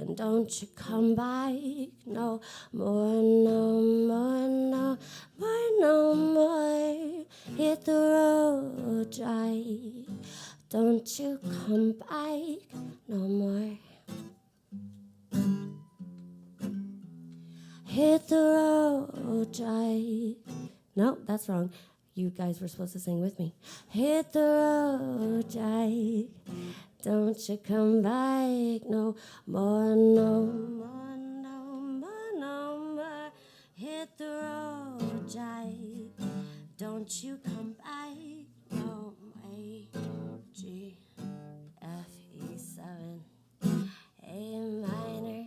and don't you come back no more, no more, no more, no more. Hit the road, Jake, don't you come back no more. Hit the road, Jake. No, that's wrong. You guys were supposed to sing with me. Hit the road, Jake. Don't you come back no more, no more, no more, no more. Hit the road, Jake. Don't you come back no A, G, F, E7. A minor,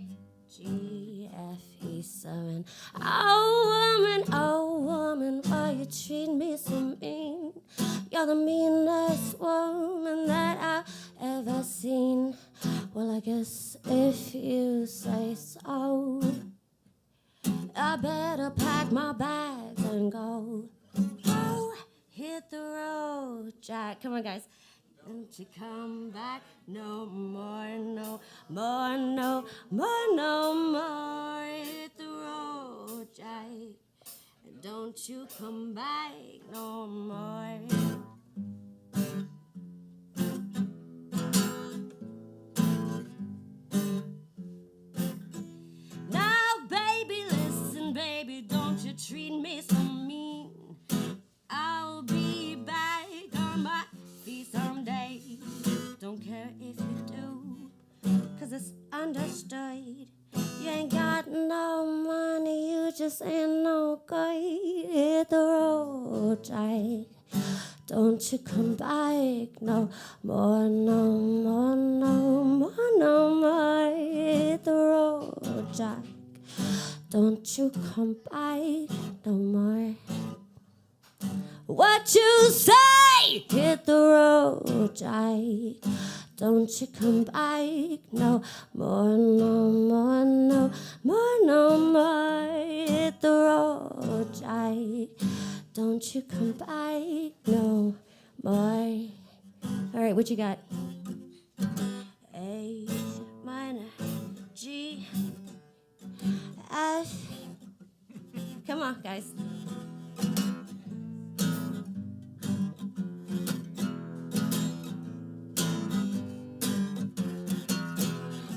G, F, E7. Oh woman, why you treat me so mean? You're the meanest woman that I've ever seen. Well, I guess if you say so, I better pack my bags and go. Oh, hit the road, Jack. Come on, guys. Don't you come back no more, no more, no more, no more. Hit the road, Jack. Don't you come back no more. Now, baby, listen, baby, don't you treat me so mean. I'll be back on my feet someday. Don't care if you do, 'cause it's understood. You ain't got no money, you just ain't no good. Hit the road, Jake. Don't you come back no more, no more, no more, no more. Hit the road, Jake. Don't you come back no more. What you say? Hit the road, Jake. Don't you come back no more, no more, no more, no more. Hit the road, Jake. Don't you come back no more. All right, what you got? A minor, G, F. Come on, guys.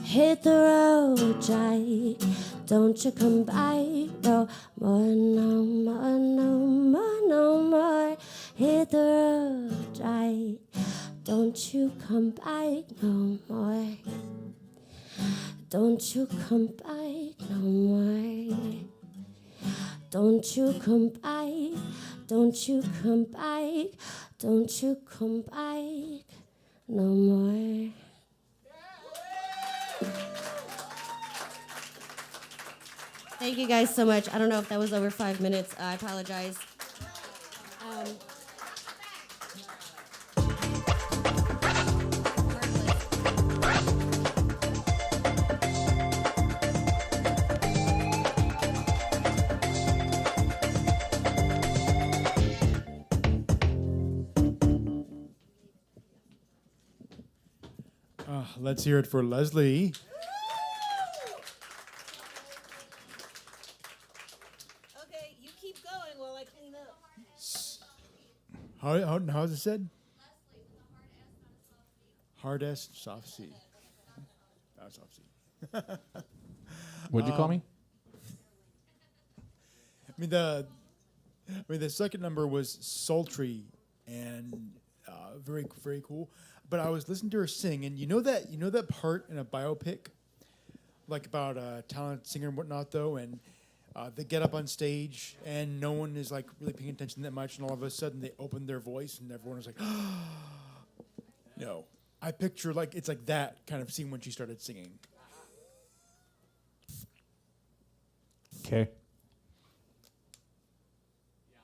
Hit the road, Jake. Don't you come back no more, no more, no more, no more. Hit the road, Jake. Don't you come back no more. Don't you come back no more. Don't you come back. Don't you come back. Don't you come back no more. Thank you guys so much. I don't know if that was over 5 minutes. I apologize. Let's hear it for Leslie. Okay, you keep going while I clean up. How's it said? Hard S, soft C. Soft C. What'd you call me? The second number was sultry and very, very cool. But I was listening to her sing, and you know that part in a biopic, like about a talented singer and whatnot, though, and they get up on stage and no one is like really paying attention that much, and all of a sudden they open their voice and everyone is like, no. I picture like it's like that kind of scene when she started singing. Okay.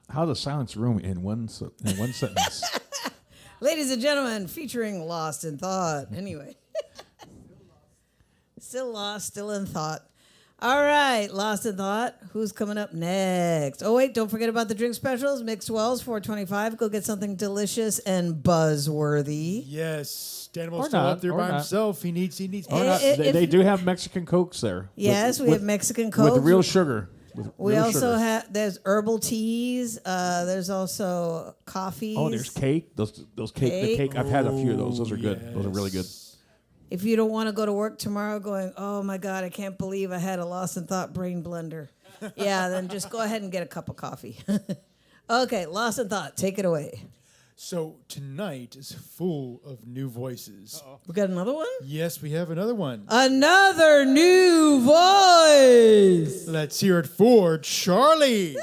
how to silence a room in one sentence. Ladies and gentlemen, featuring Lost in Thought. Anyway. Still lost, still in thought. All right, Lost in Thought. Who's coming up next? Oh, wait, don't forget about the drink specials. Mixed Wells, $4.25. Go get something delicious and buzzworthy. Yes, Danimal's Or still not, up there or by not. himself. He needs. Or not. They do have Mexican Cokes there. Yes, we have Mexican With Cokes. real sugar. We also have, there's herbal teas. There's also coffees. Oh, there's cake. Those cake. The cake. I've had a few of those. Those are good. Those are really good. If you don't want to go to work tomorrow going, oh my God, I can't believe I had a Lost in Thought brain blender. Yeah, then just go ahead and get a cup of coffee. Okay, Lost in Thought, take it away. So tonight is full of new voices. We got another one? Yes, we have another one. Another new voice. Let's hear it for Charlie.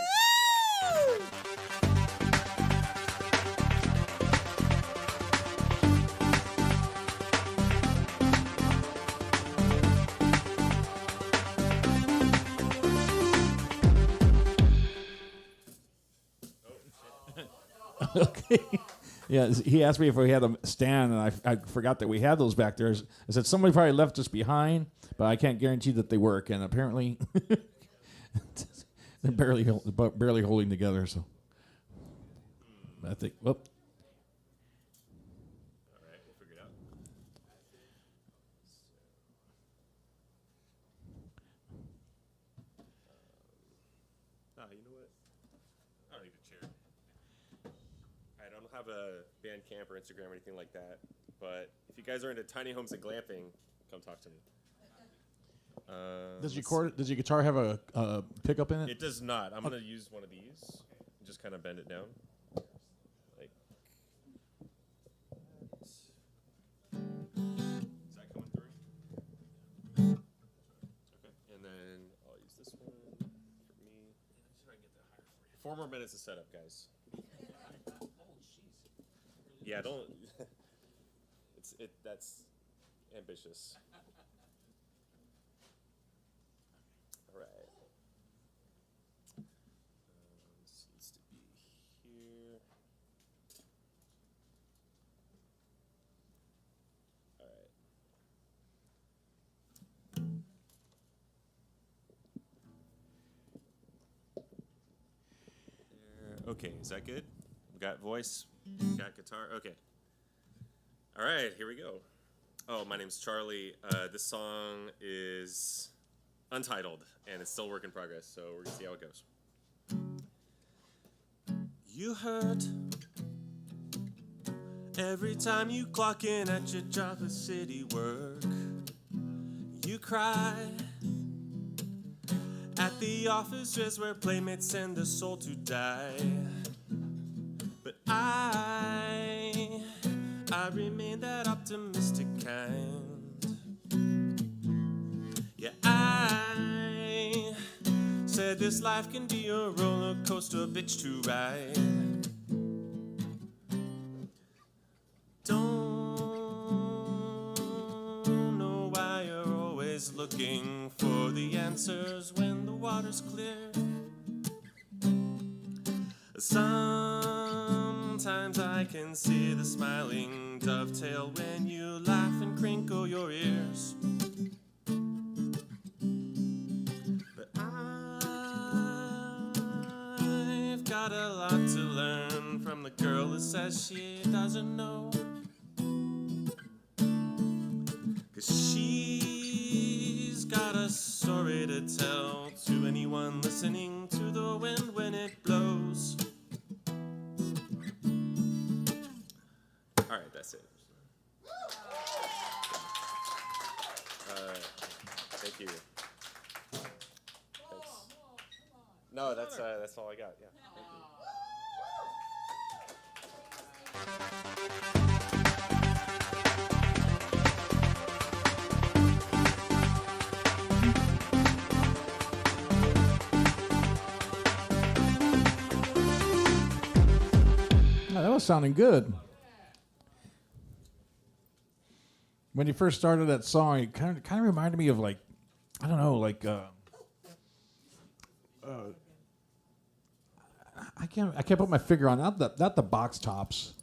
Okay. Yeah, he asked me if we had a stand, and I forgot that we had those back there. I said somebody probably left us behind, but I can't guarantee that they work. And apparently, they're barely holding together. So I think. Whoop. All right, we'll figure it out. You know what? I don't need a chair. I don't have a Bandcamp or Instagram or anything like that, but if you guys are into tiny homes and glamping, come talk to me. Does your guitar have a pickup in it? It does not. I'm going to use one of these and just kind of bend it down. Like, is that coming through? Okay, and then I'll use this one for me. 4 more minutes of setup, guys. Yeah, don't. That's ambitious. All right. This needs to be here. All right. Okay, is that good? We got voice, got guitar. Okay. All right, here we go. Oh, my name's Charlie. This song is untitled, and it's still a work in progress, so we're gonna see how it goes. You hurt every time you clock in at your job at city work. You cry at the office just where playmates send their soul to die. But I remain that optimistic kind. Yeah, I said this life can be a roller coaster bitch to ride. Don't know why you're always looking for the answers when the water's clear. Sometimes I can see the smiling dovetail when you laugh and crinkle your ears. But I've got a lot to learn from the girl that says she doesn't know. 'Cause she's got a story to tell to anyone listening to the wind when it blows. All right, that's it. Thank you. Thanks. No, that's all I got. Yeah. Thank you. Oh, that was sounding good. When you first started that song, it kind of reminded me of like, I don't know, like I can't put my finger on not the box tops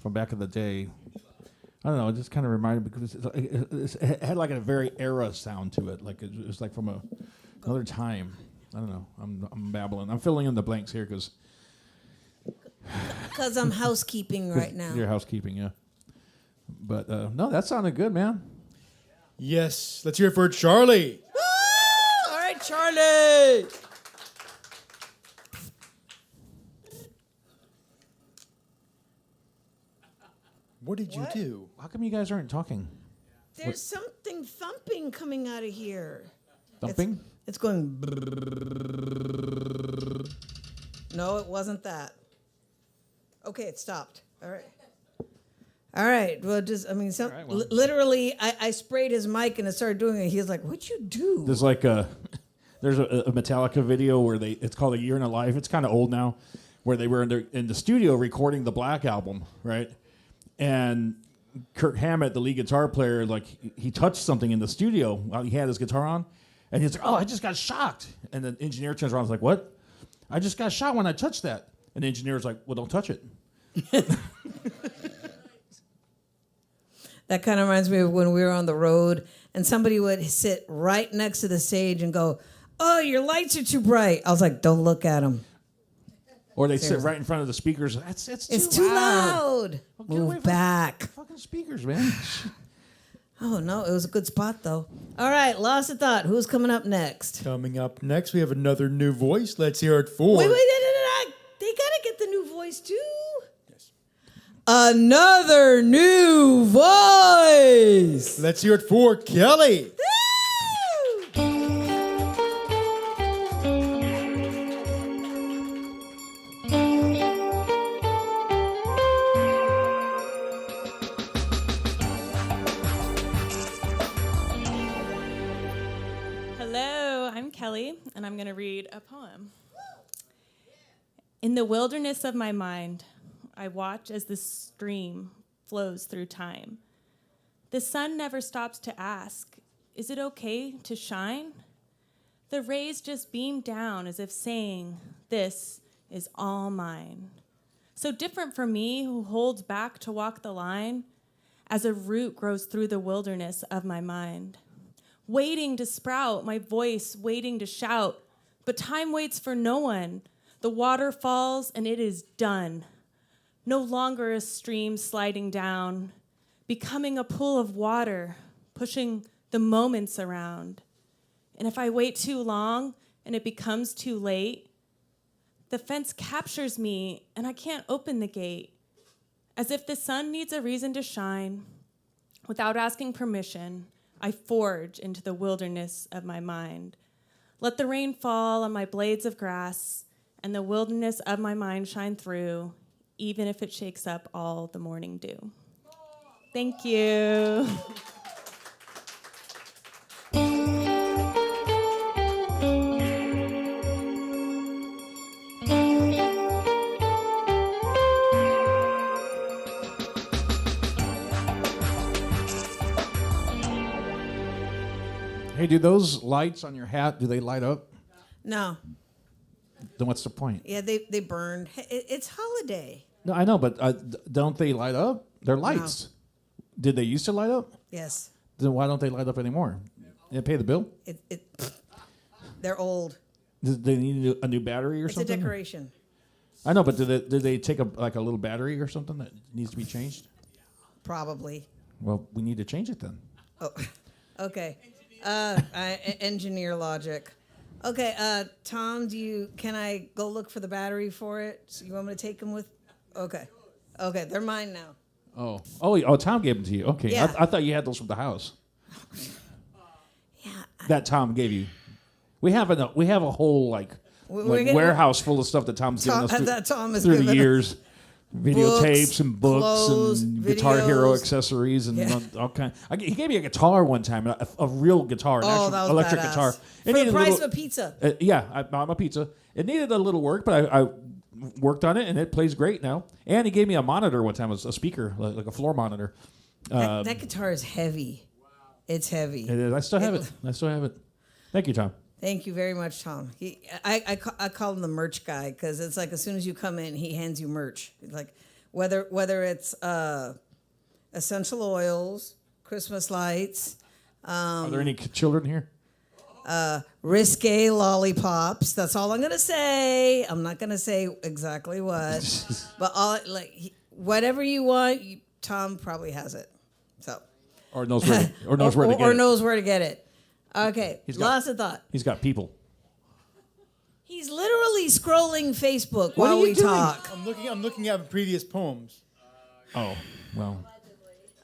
from back in the day. I don't know. It just kind of reminded me because it had like a very era sound to it. Like it was like from another time. I don't know. I'm babbling. I'm filling in the blanks here because I'm housekeeping right now. You're housekeeping, yeah. But no, that sounded good, man. Yes. Let's hear it for Charlie. All right, Charlie. What did you do? How come you guys aren't talking? There's something thumping coming out of here. Thumping? It's going. No, it wasn't that. Okay, it stopped. All right. All right. Well, literally, I sprayed his mic and it started doing it. He was like, "What'd you do?" There's like there's a Metallica video where it's called A Year in a Life. It's kind of old now, where they were in the studio recording the Black Album, right? And Kirk Hammett, the lead guitar player, like he touched something in the studio while he had his guitar on, and he's like, "Oh, I just got shocked." And the engineer turns around and is like, "What? I just got shot when I touched that." And the engineer's like, "Well, don't touch it." That kind of reminds me of when we were on the road and somebody would sit right next to the stage and go, "Oh, your lights are too bright." I was like, "Don't look at them." Or they sit right in front of the speakers. It's too loud. Move back. Fucking speakers, man. Oh, no, it was a good spot, though. All right, lost a thought. Who's coming up next? Coming up next, we have another new voice. Let's hear it for... Wait. They got to get the new voice, too. Yes. Another new voice. Let's hear it for Kelly. Kelly, and I'm going to read a poem. In the wilderness of my mind, I watch as the stream flows through time. The sun never stops to ask, is it okay to shine? The rays just beam down as if saying, this is all mine. So different from me who holds back to walk the line as a root grows through the wilderness of my mind. Waiting to sprout, my voice waiting to shout, but time waits for no one. The water falls and it is done. No longer a stream sliding down, becoming a pool of water, pushing the moments around. And if I wait too long and it becomes too late, the fence captures me and I can't open the gate. As if the sun needs a reason to shine, without asking permission, I forge into the wilderness of my mind. Let the rain fall on my blades of grass, and the wilderness of my mind shine through, even if it shakes up all the morning dew. Thank you. Hey, do those lights on your hat, do they light up? No. Then what's the point? Yeah, they burn. It's holiday. No, I know, but don't they light up? They're lights. No. Did they used to light up? Yes. Then why don't they light up anymore? They pay the bill? They're old. Do they need a new battery or something? It's a decoration. I know, but did they take a little battery or something that needs to be changed? Probably. Well, we need to change it then. Oh, okay. Engineer logic. Okay, Tom, can I go look for the battery for it? So you want me to take them with? Okay, they're mine now. Oh, Tom gave them to you. Okay, yeah. I thought you had those from the house. Yeah. That Tom gave you. We have a whole warehouse full of stuff that Tom's given us through the years. Videotapes and books clothes, and Guitar Hero accessories and all kind. He gave me a guitar one time, a real guitar, an actual that was electric badass. guitar. For the price of a pizza. I'm a pizza. It needed a little work, but I worked on it, and it plays great now. And he gave me a monitor one time, a speaker, like a floor monitor. That guitar is heavy. It's heavy. It is. I still have it. Thank you, Tom. Thank you very much, Tom. I call him the merch guy because it's like as soon as you come in, he hands you merch. It's like whether it's essential oils, Christmas lights. Are there any children here? Risque lollipops. That's all I'm gonna say. I'm not gonna say exactly what, but whatever you want, Tom probably has it. So. Or knows where to, or knows where to get or it. knows where to get it. Okay, He's lost of thought. He's got people. He's literally scrolling Facebook while we talk. I'm looking at previous poems. Oh, well.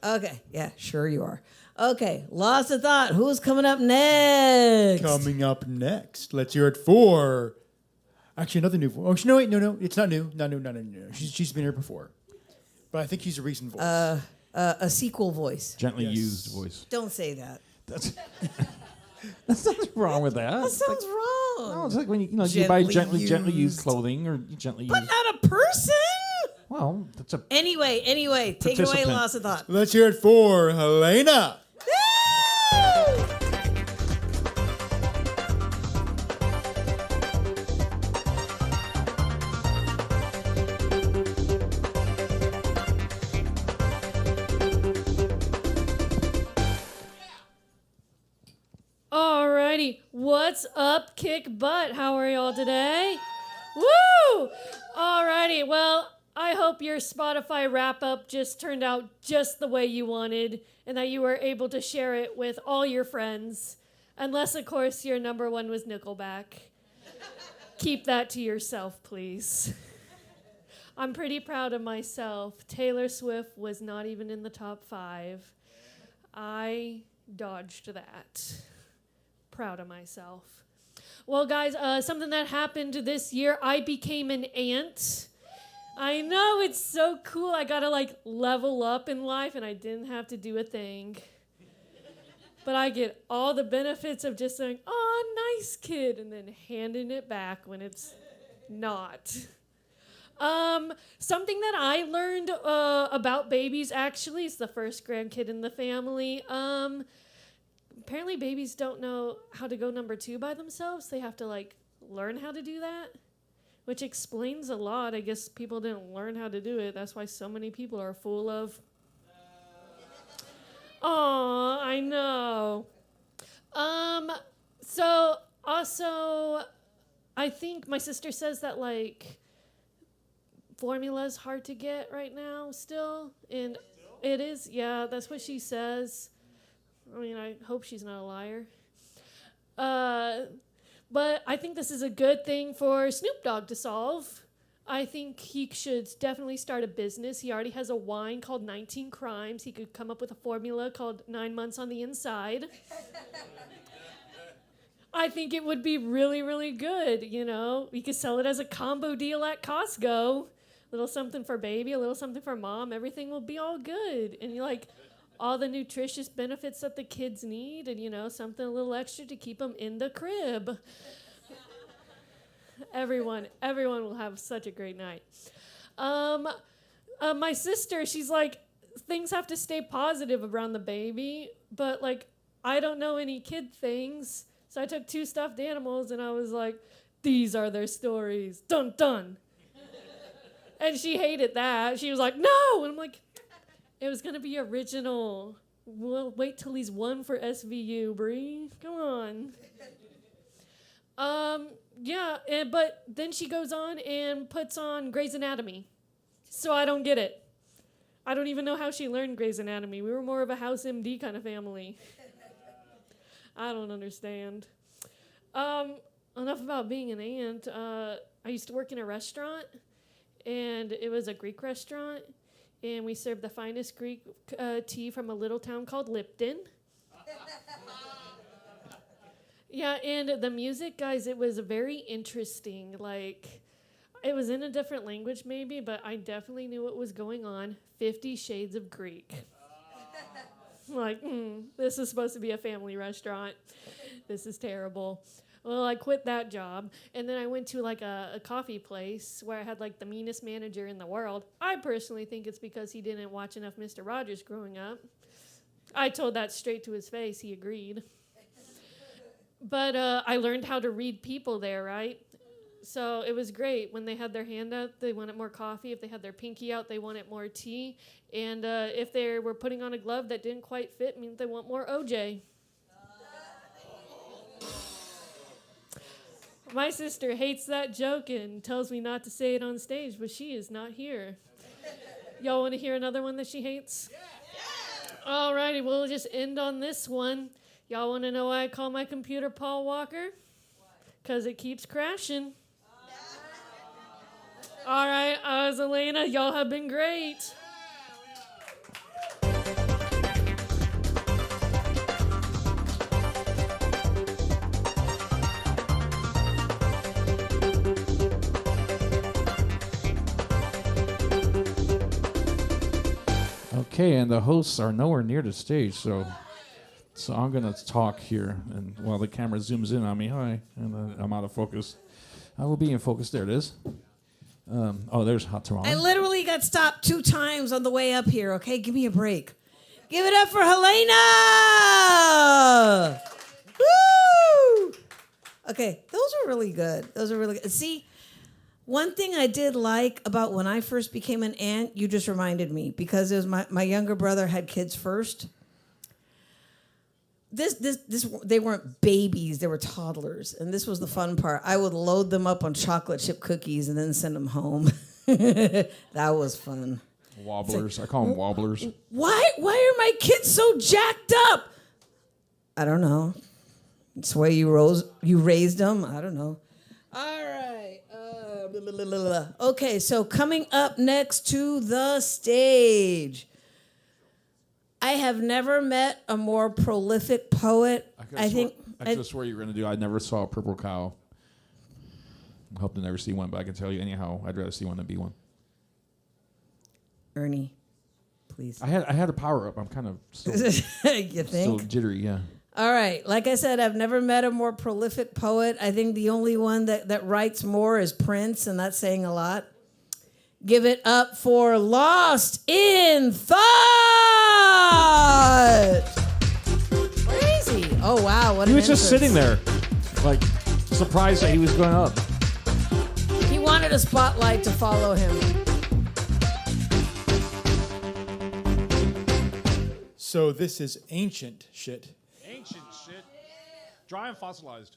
Okay, yeah, sure you are. Okay, lost of thought. Who's coming up next? Coming up next, let's hear it for. Actually, another new voice. Oh, no, wait, no, it's not new. Not new. She's been here before, but I think she's a recent voice. A sequel voice. Gently used voice. Don't say that. That's nothing wrong with that. That sounds wrong. No, it's like when you buy gently used clothing or gently But used. not a person. Well, that's a. Anyway, take it away, Participant. lost of thought. Let's hear it for Helena. Alrighty, what's up, kick butt? How are y'all today? Woo! Alrighty, well, I hope your Spotify wrap up just turned out just the way you wanted and that you were able to share it with all your friends. Unless, of course, your number one was Nickelback. Keep that to yourself, please. I'm pretty proud of myself. Taylor Swift was not even in the top 5. I dodged that. Proud of myself. Well, guys, something that happened this year, I became an aunt. I know, it's so cool. I gotta level up in life and I didn't have to do a thing. But I get all the benefits of just saying, "Oh, nice kid," and then handing it back when it's not. Something that I learned about babies, actually, is the first grandkid in the family. Apparently babies don't know how to go number 2 by themselves. They have to learn how to do that, which explains a lot. I guess people didn't learn how to do it. That's why so many people are full of. Aw, I know. So also, I think my sister says that formula's hard to get right now still, and it is. Yeah, that's what she says. I mean, I hope she's not a liar. But I think this is a good thing for Snoop Dogg to solve. I think he should definitely start a business. He already has a wine called 19 Crimes. He could come up with a formula called 9 Months on the Inside. I think it would be really, really good, We could sell it as a combo deal at Costco. A little something for baby, a little something for mom. Everything will be all good. And all the nutritious benefits that the kids need and, something a little extra to keep them in the crib. Everyone will have such a great night. My sister, she's things have to stay positive around the baby, but I don't know any kid things. So I took 2 stuffed animals and I was like, these are their stories. Dun dun. And she hated that. She was like, no. And I'm like, it was going to be original. We'll wait till he's 1 for SVU, Bree. Come on. Yeah, but then she goes on and puts on Grey's Anatomy. So I don't get it. I don't even know how she learned Grey's Anatomy. We were more of a House MD kind of family. I don't understand. Enough about being an aunt. I used to work in a restaurant, and it was a Greek restaurant. And we served the finest Greek tea from a little town called Lipton. Yeah, and the music, guys, it was very interesting. It was in a different language maybe, but I definitely knew what was going on. 50 Shades of Greek. This is supposed to be a family restaurant. This is terrible. Well, I quit that job, and then I went to a coffee place where I had the meanest manager in the world. I personally think it's because he didn't watch enough Mr. Rogers growing up. I told that straight to his face. He agreed. But I learned how to read people there, right? So it was great. When they had their hand out, they wanted more coffee. If they had their pinky out, they wanted more tea. And if they were putting on a glove that didn't quite fit, means they want more OJ. My sister hates that joke and tells me not to say it on stage, but she is not here. Y'all want to hear another one that she hates? All righty, we'll just end on this one. Y'all want to know why I call my computer Paul Walker? Because it keeps crashing. All right, I was Elena. Y'all have been great. Okay, and the hosts are nowhere near the stage, so I'm gonna talk here, and while the camera zooms in on me, hi, and I'm out of focus. I will be in focus. There it is. There's Hot Tamale. I literally got stopped 2 times on the way up here, okay? Give me a break. Give it up for Helena! Woo! Okay, those were really good. See, one thing I did like about when I first became an aunt, you just reminded me, because it was my younger brother had kids first. They weren't babies, they were toddlers, and this was the fun part. I would load them up on chocolate chip cookies and then send them home. That was fun. Wobblers. I call them wobblers. Why are my kids so jacked up? I don't know. It's the way you raised them. I don't know. All right. Okay, so coming up next to the stage. I have never met a more prolific poet. I could have swore you were going to do I never saw a purple cow. I hope to never see one, but I can tell you anyhow, I'd rather see one than be one. Ernie, please. I had a power up. I'm kind of still, you think? still jittery, yeah. All right. Like I said, I've never met a more prolific poet. I think the only one that writes more is Prince, and that's saying a lot. Give it up for Lost in Thought. Where is he? Oh, wow. What He an was just entrance. sitting there, like, surprised that he was going up. He wanted a spotlight to follow him. So this is ancient shit. Ancient shit. Dry and fossilized.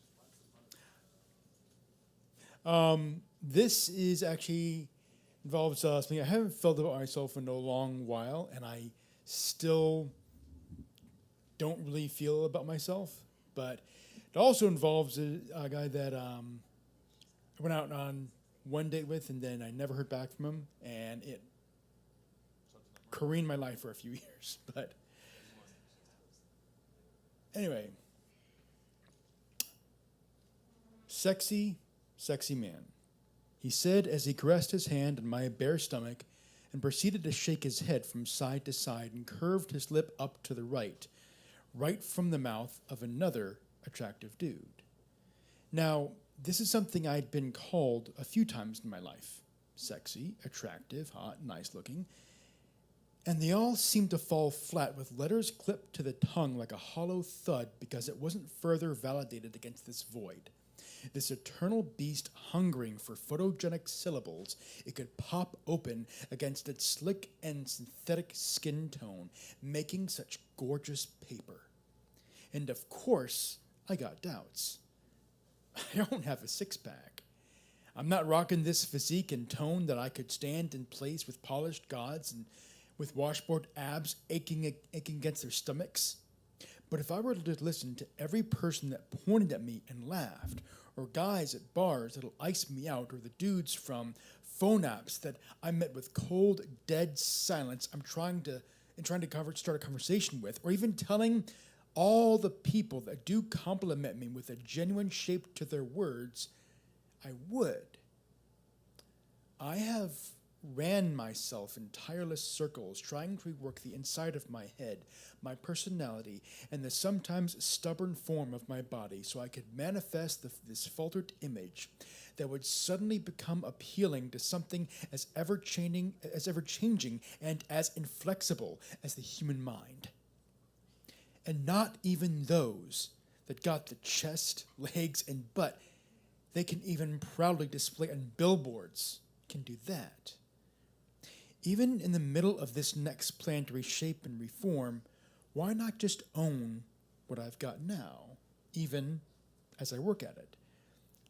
This is actually involves something I haven't felt about myself in a long while, and I still don't really feel about myself. But it also involves a guy that I went out on one date with, and then I never heard back from him, and it careened my life for a few years. But anyway, sexy man. He said as he caressed his hand on my bare stomach and proceeded to shake his head from side to side and curved his lip up to the right from the mouth of another attractive dude. Now, this is something I'd been called a few times in my life. Sexy, attractive, hot, nice looking. And they all seemed to fall flat with letters clipped to the tongue like a hollow thud because it wasn't further validated against this void. This eternal beast hungering for photogenic syllables it could pop open against its slick and synthetic skin tone, making such gorgeous paper. And of course, I got doubts. I don't have a six-pack. I'm not rocking this physique and tone that I could stand in place with polished gods and with washboard abs aching against their stomachs. But if I were to listen to every person that pointed at me and laughed, or guys at bars that'll ice me out, or the dudes from phone apps that I met with cold, dead silence I'm trying to start a conversation with, or even telling all the people that do compliment me with a genuine shape to their words, I would. I have ran myself in tireless circles trying to rework the inside of my head, my personality, and the sometimes stubborn form of my body so I could manifest this faltered image that would suddenly become appealing to something as ever-changing and as inflexible as the human mind. And not even those that got the chest, legs, and butt they can even proudly display on billboards can do that. Even in the middle of this next plan to reshape and reform, why not just own what I've got now, even as I work at it?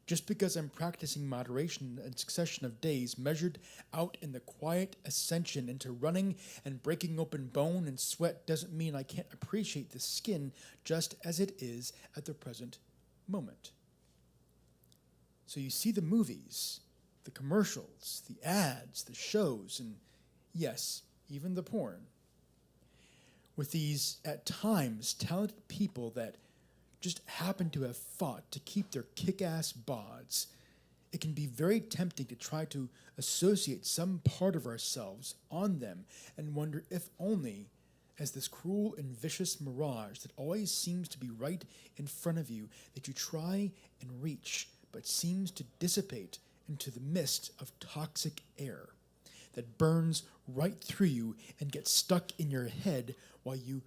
Just because I'm practicing moderation and succession of days measured out in the quiet ascension into running and breaking open bone and sweat doesn't mean I can't appreciate the skin just as it is at the present moment. So you see the movies, the commercials, the ads, the shows, and yes, even the porn. With these, at times, talented people that just happen to have fought to keep their kick-ass bods, it can be very tempting to try to associate some part of ourselves on them and wonder if only as this cruel and vicious mirage that always seems to be right in front of you that you try and reach but seems to dissipate into the mist of toxic air that burns right through you and gets stuck in your head while you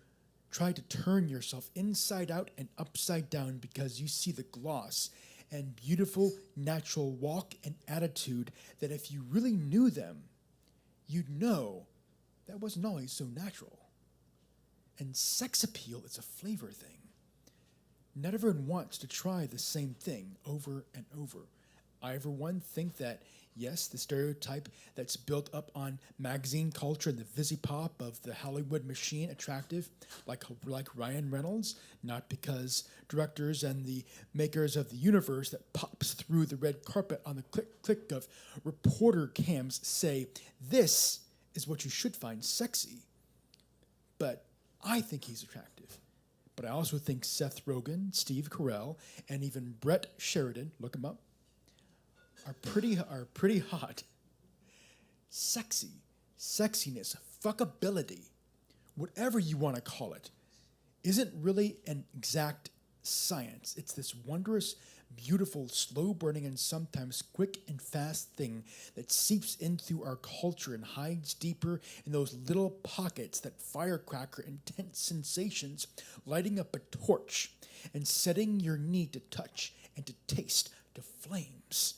try to turn yourself inside out and upside down because you see the gloss and beautiful natural walk and attitude that if you really knew them, you'd know that wasn't always so natural. And sex appeal is a flavor thing. Not everyone wants to try the same thing over and over. I, for one, think that, yes, the stereotype that's built up on magazine culture and the fizzy pop of the Hollywood machine attractive, like Ryan Reynolds, not because directors and the makers of the universe that pops through the red carpet on the click of reporter cams say, this is what you should find sexy. But I think he's attractive. But I also think Seth Rogen, Steve Carell, and even Brett Sheridan, look him up, are pretty hot. Sexy, sexiness, fuckability, whatever you want to call it, isn't really an exact science. It's this wondrous, beautiful, slow-burning, and sometimes quick and fast thing that seeps in through our culture and hides deeper in those little pockets that firecracker intense sensations, lighting up a torch and setting your need to touch and to taste to flames.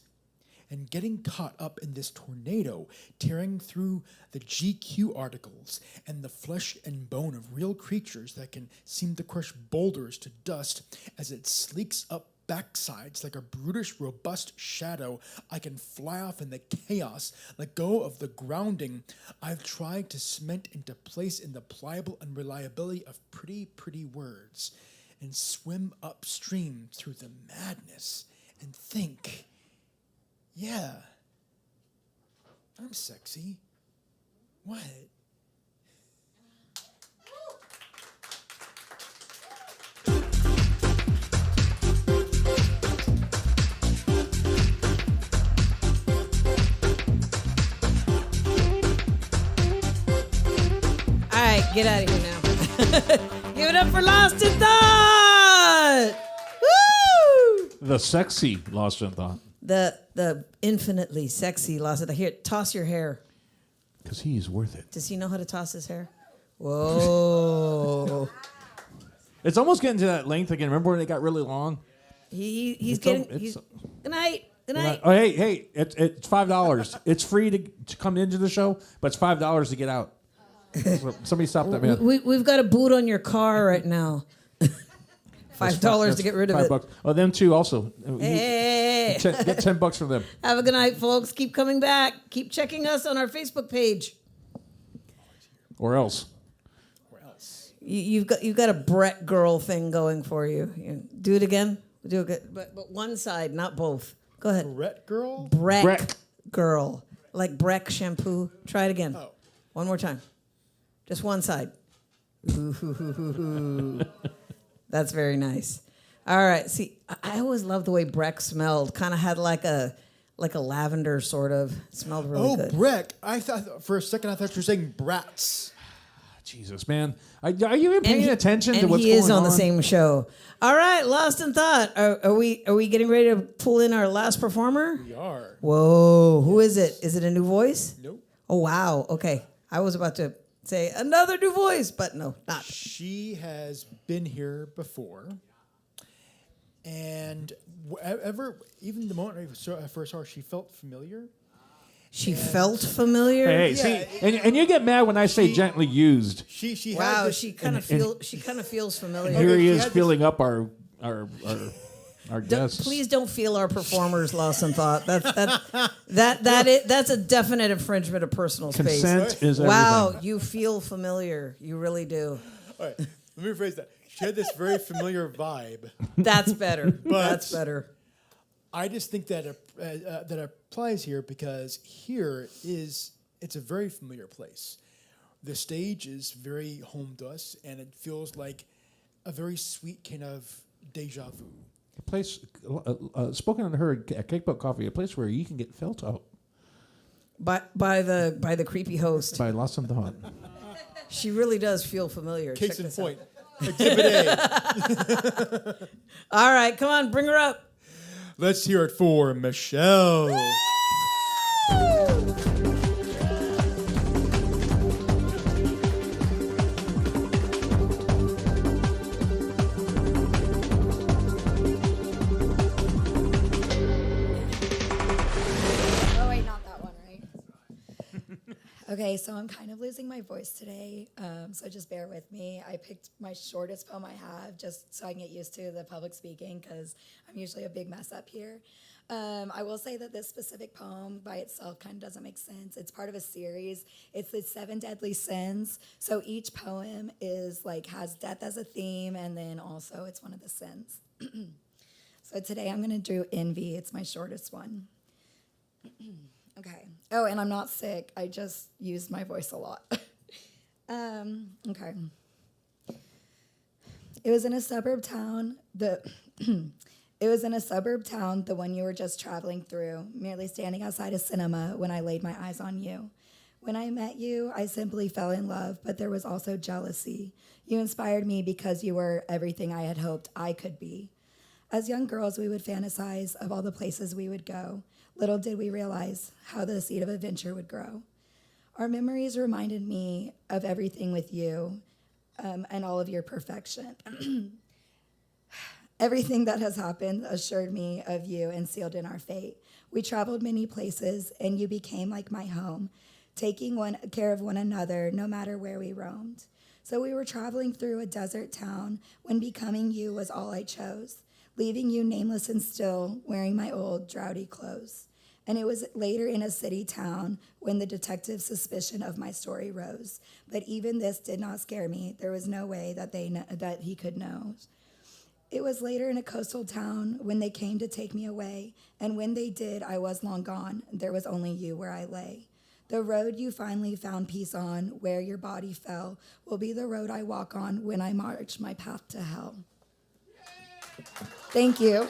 And getting caught up in this tornado, tearing through the GQ articles and the flesh and bone of real creatures that can seem to crush boulders to dust as it sleeks up backsides like a brutish, robust shadow. I can fly off in the chaos, let go of the grounding I've tried to cement into place in the pliable unreliability of pretty, pretty words, and swim upstream through the madness and think, yeah, I'm sexy. What? All right, get out of here now. Give it up for Lost in Thought. Woo! The sexy Lost in Thought. The infinitely sexy Lost in Thought. Here, toss your hair. Because he's worth it. Does he know how to toss his hair? Whoa. It's almost getting to that length again. Remember when it got really long? He's getting. Good night. Good night. Oh, hey, it's $5. It's free to come into the show, but it's $5 to get out. Somebody stop that man. We've got a boot on your car right now. $5 to get rid of it. $5. Oh, them too also. Hey. Get $10 from them. Have a good night, folks. Keep coming back. Keep checking us on our Facebook page. Or else. You've got a Brett girl thing going for you. Do it again. Do it, but one side, not both. Go ahead. Brett girl? Breck girl. Like Breck shampoo. Try it again. Oh. One more time. Just one side. That's very nice. All right. See, I always loved the way Breck smelled. Kind of had like a lavender sort of. Smelled really good. Oh, Breck. I thought for a second I thought you were saying brats. Jesus, man. Are you even paying attention to what's going on? And he is on the same show. All right, Lost in Thought. Are we getting ready to pull in our last performer? We are. Whoa. Who is it? Is it a new voice? Nope. Oh, wow. Okay. I was about to say another new voice, but no, not. She has been here before. And ever, even the moment I first saw her, she felt familiar. She felt familiar. Hey, see, and you get mad when I say gently used. She Wow, had this, she kind of feels familiar. And here he is had filling up our guests. Please don't feel our performers lost in thought. That's a definite infringement of personal space. Consent is wow, everything. you feel familiar. You really do. all right, let me rephrase that. She had this very familiar vibe. That's better. But That's better. I just think that that applies here because it's a very familiar place. The stage is very home to us, and it feels like a very sweet kind of deja vu. A place, spoken on her at Cakeboat Coffee, a place where you can get felt out By the creepy host. by Lost in Thought. She really does feel familiar. Case Check in this point, out. Exhibit A. All right, come on, bring her up. Let's hear it for Michelle. Oh, wait, not that one, right? Okay, so I'm kind of losing my voice today, so just bear with me. I picked my shortest poem I have just so I can get used to the public speaking because I'm usually a big mess up here. I will say that this specific poem by itself kind of doesn't make sense. It's part of a series. It's the 7 Deadly Sins. So each poem is has death as a theme, and then also it's one of the sins. So today I'm going to do envy. It's my shortest one. Okay. Oh, and I'm not sick. I just used my voice a lot. Okay. It was in a suburb town. It was in a suburb town, the one you were just traveling through, merely standing outside a cinema when I laid my eyes on you. When I met you, I simply fell in love, but there was also jealousy. You inspired me because you were everything I had hoped I could be. As young girls, we would fantasize of all the places we would go. Little did we realize how the seed of adventure would grow. Our memories reminded me of everything with you and all of your perfection. Everything that has happened assured me of you and sealed in our fate. We traveled many places, and you became like my home, taking care of one another no matter where we roamed. So we were traveling through a desert town when becoming you was all I chose, leaving you nameless and still, wearing my old drowsy clothes. And it was later in a city town when the detective's suspicion of my story rose. But even this did not scare me. There was no way that he could know. It was later in a coastal town when they came to take me away, and when they did, I was long gone. There was only you where I lay. The road you finally found peace on, where your body fell, will be the road I walk on when I march my path to hell. Thank you.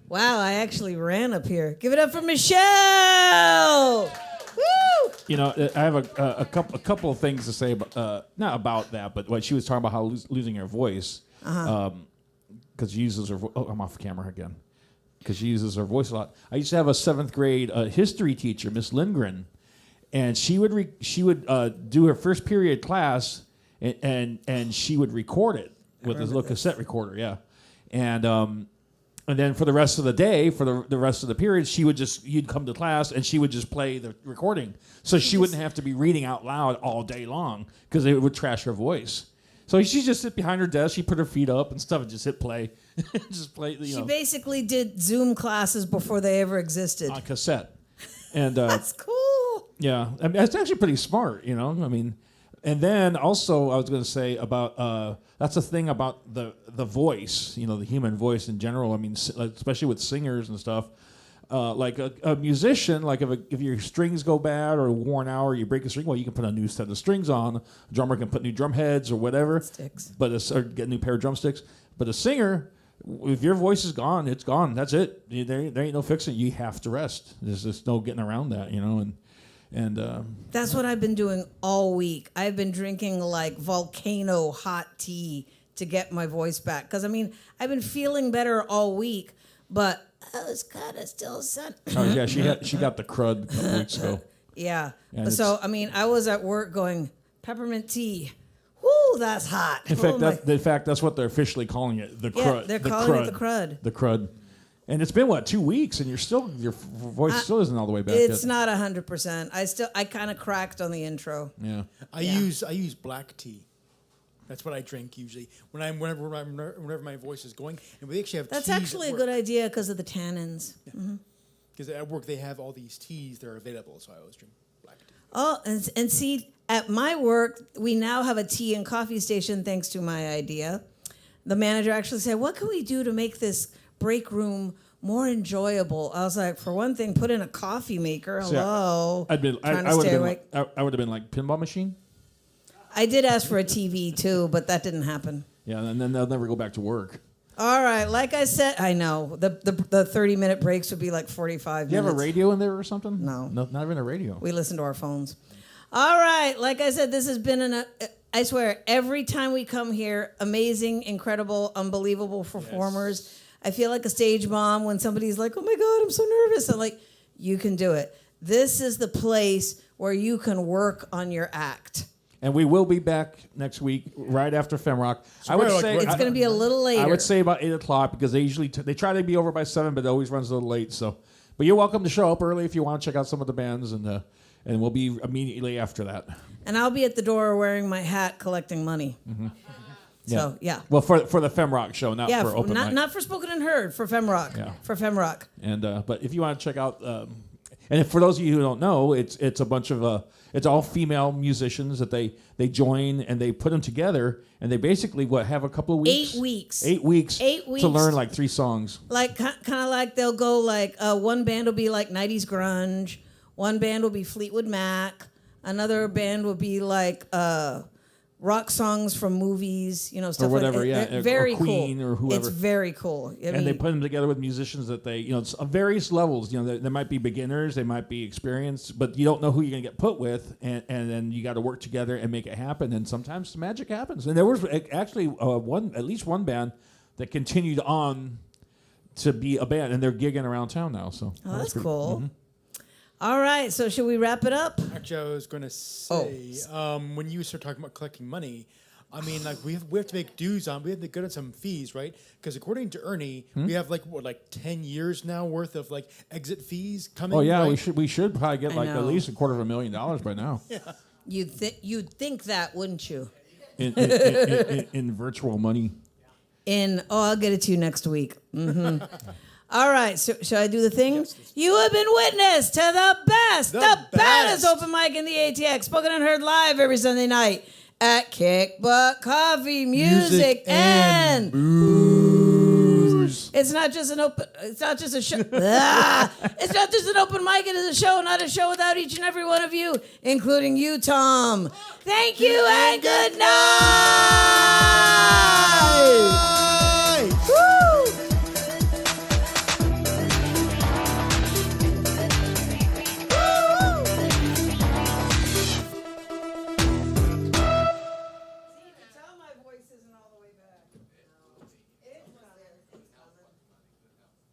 Wow, I actually ran up here. Give it up for Michelle. Woo! You know, I have a couple of things to say, about, not about that, but what she was talking about, how losing her voice, because she uses her. I'm off camera again, because she uses her voice a lot. I used to have a 7th grade history teacher, Miss Lindgren, and she would do her first period class, and she would record it with this little cassette recorder, yeah, and then for the rest of the day, for the rest of the period, you'd come to class and she would just play the recording. So she wouldn't have to be reading out loud all day long because it would trash her voice. So she'd just sit behind her desk, she'd put her feet up and stuff and just hit play. Just play, She basically did Zoom classes before they ever existed. On cassette. And that's cool. Yeah. I mean, it's actually pretty smart, you know? I mean, and then also I was going to say about, that's the thing about the voice, you know, the human voice in general. I mean, especially with singers and stuff. Like a musician, like if your strings go bad or worn out or you break a string, well, you can put a new set of strings on. A drummer can put new drum heads or whatever. Sticks. Or get a new pair of drumsticks. But a singer, if your voice is gone, it's gone. That's it. There ain't no fixing it. You have to rest. There's just no getting around that, you know. And that's what I've been doing all week. I've been drinking like volcano hot tea to get my voice back. Because, I mean, I've been feeling better all week, but I was kind of still sun. Oh yeah, she got the crud a couple weeks ago. Yeah. And So, I mean, I was at work going, peppermint tea. Woo, that's hot. In fact, that's what they're officially calling it. The Yeah, crud. they're the calling crud. it the crud. The crud. And it's been 2 weeks, and your voice still isn't all the way back It's yet. not 100%. I kind of cracked on the intro. Yeah. I use black tea. That's what I drink usually whenever my voice is going. And we actually have That's teas actually a good idea because of the tannins. Because at work they have all these teas that are available, so I always drink black tea. Oh, and see, at my work, we now have a tea and coffee station thanks to my idea. The manager actually said, what can we do to make this break room more enjoyable? I was like, for one thing, put in a coffee maker. See, Hello. I would have been like pinball machine. I did ask for a TV too, but that didn't happen. Yeah, and then they'll never go back to work. All right, like I said, I know the 30-minute breaks would be like 45 Do you minutes. have a radio in there or something? No, not even a radio. We listen to our phones. All right, like I said, this has been I swear, every time we come here, amazing, incredible, unbelievable performers. Yes. I feel like a stage mom when somebody's like, "Oh my God, I'm so nervous." I'm like, "You can do it. This is the place where you can work on your act." And we will be back next week, right after FemRock. I would say it's going to be a little later. I would say about 8:00 because they usually they try to be over by 7, but it always runs a little late. So, but you're welcome to show up early if you want to check out some of the bands, and we'll be immediately after that. And I'll be at the door wearing my hat, collecting money. Mm-hmm. So yeah. Well, for the FemRock show, not for open mic. Not for Spoken and Heard, for FemRock. Yeah. For FemRock. And but if you want to check out, and for those of you who don't know, it's a bunch of it's all female musicians that they join and they put them together and they basically have a couple of weeks. 8 weeks. 8 weeks. 8 weeks to learn like 3 songs. Like kind of like they'll go like one band will be like 90s grunge, one band will be Fleetwood Mac, another band will be like rock songs from movies, stuff or whatever, like yeah, very or Queen cool. or whoever. It's very cool. And they put them together with musicians that they, it's on various levels. There might be beginners, they might be experienced, but you don't know who you're going to get put with, and then you got to work together and make it happen. And sometimes magic happens. And there was actually at least one band that continued on to be a band, and they're gigging around town now. So that's cool. Mm-hmm. All right, so should we wrap it up? Actually, I was going to say, when you start talking about collecting money, I mean, like we have to make dues on. We have to go to some fees, right? Because according to Ernie, we have like 10 years now worth of like exit fees coming. Oh yeah, right? we should probably get like at least $250,000 by now. Yeah. You'd think that, wouldn't you? In virtual money. I'll get it to you next week. Mm-hmm. All right, so shall I do the thing? Yes. You have been witness to the baddest open mic in the ATX, spoken and heard live every Sunday night at Kick Butt Coffee, music and booze. It's not just a show. It's not just an open mic. It is a show, not a show without each and every one of you, including you, Tom. Thank you and good night.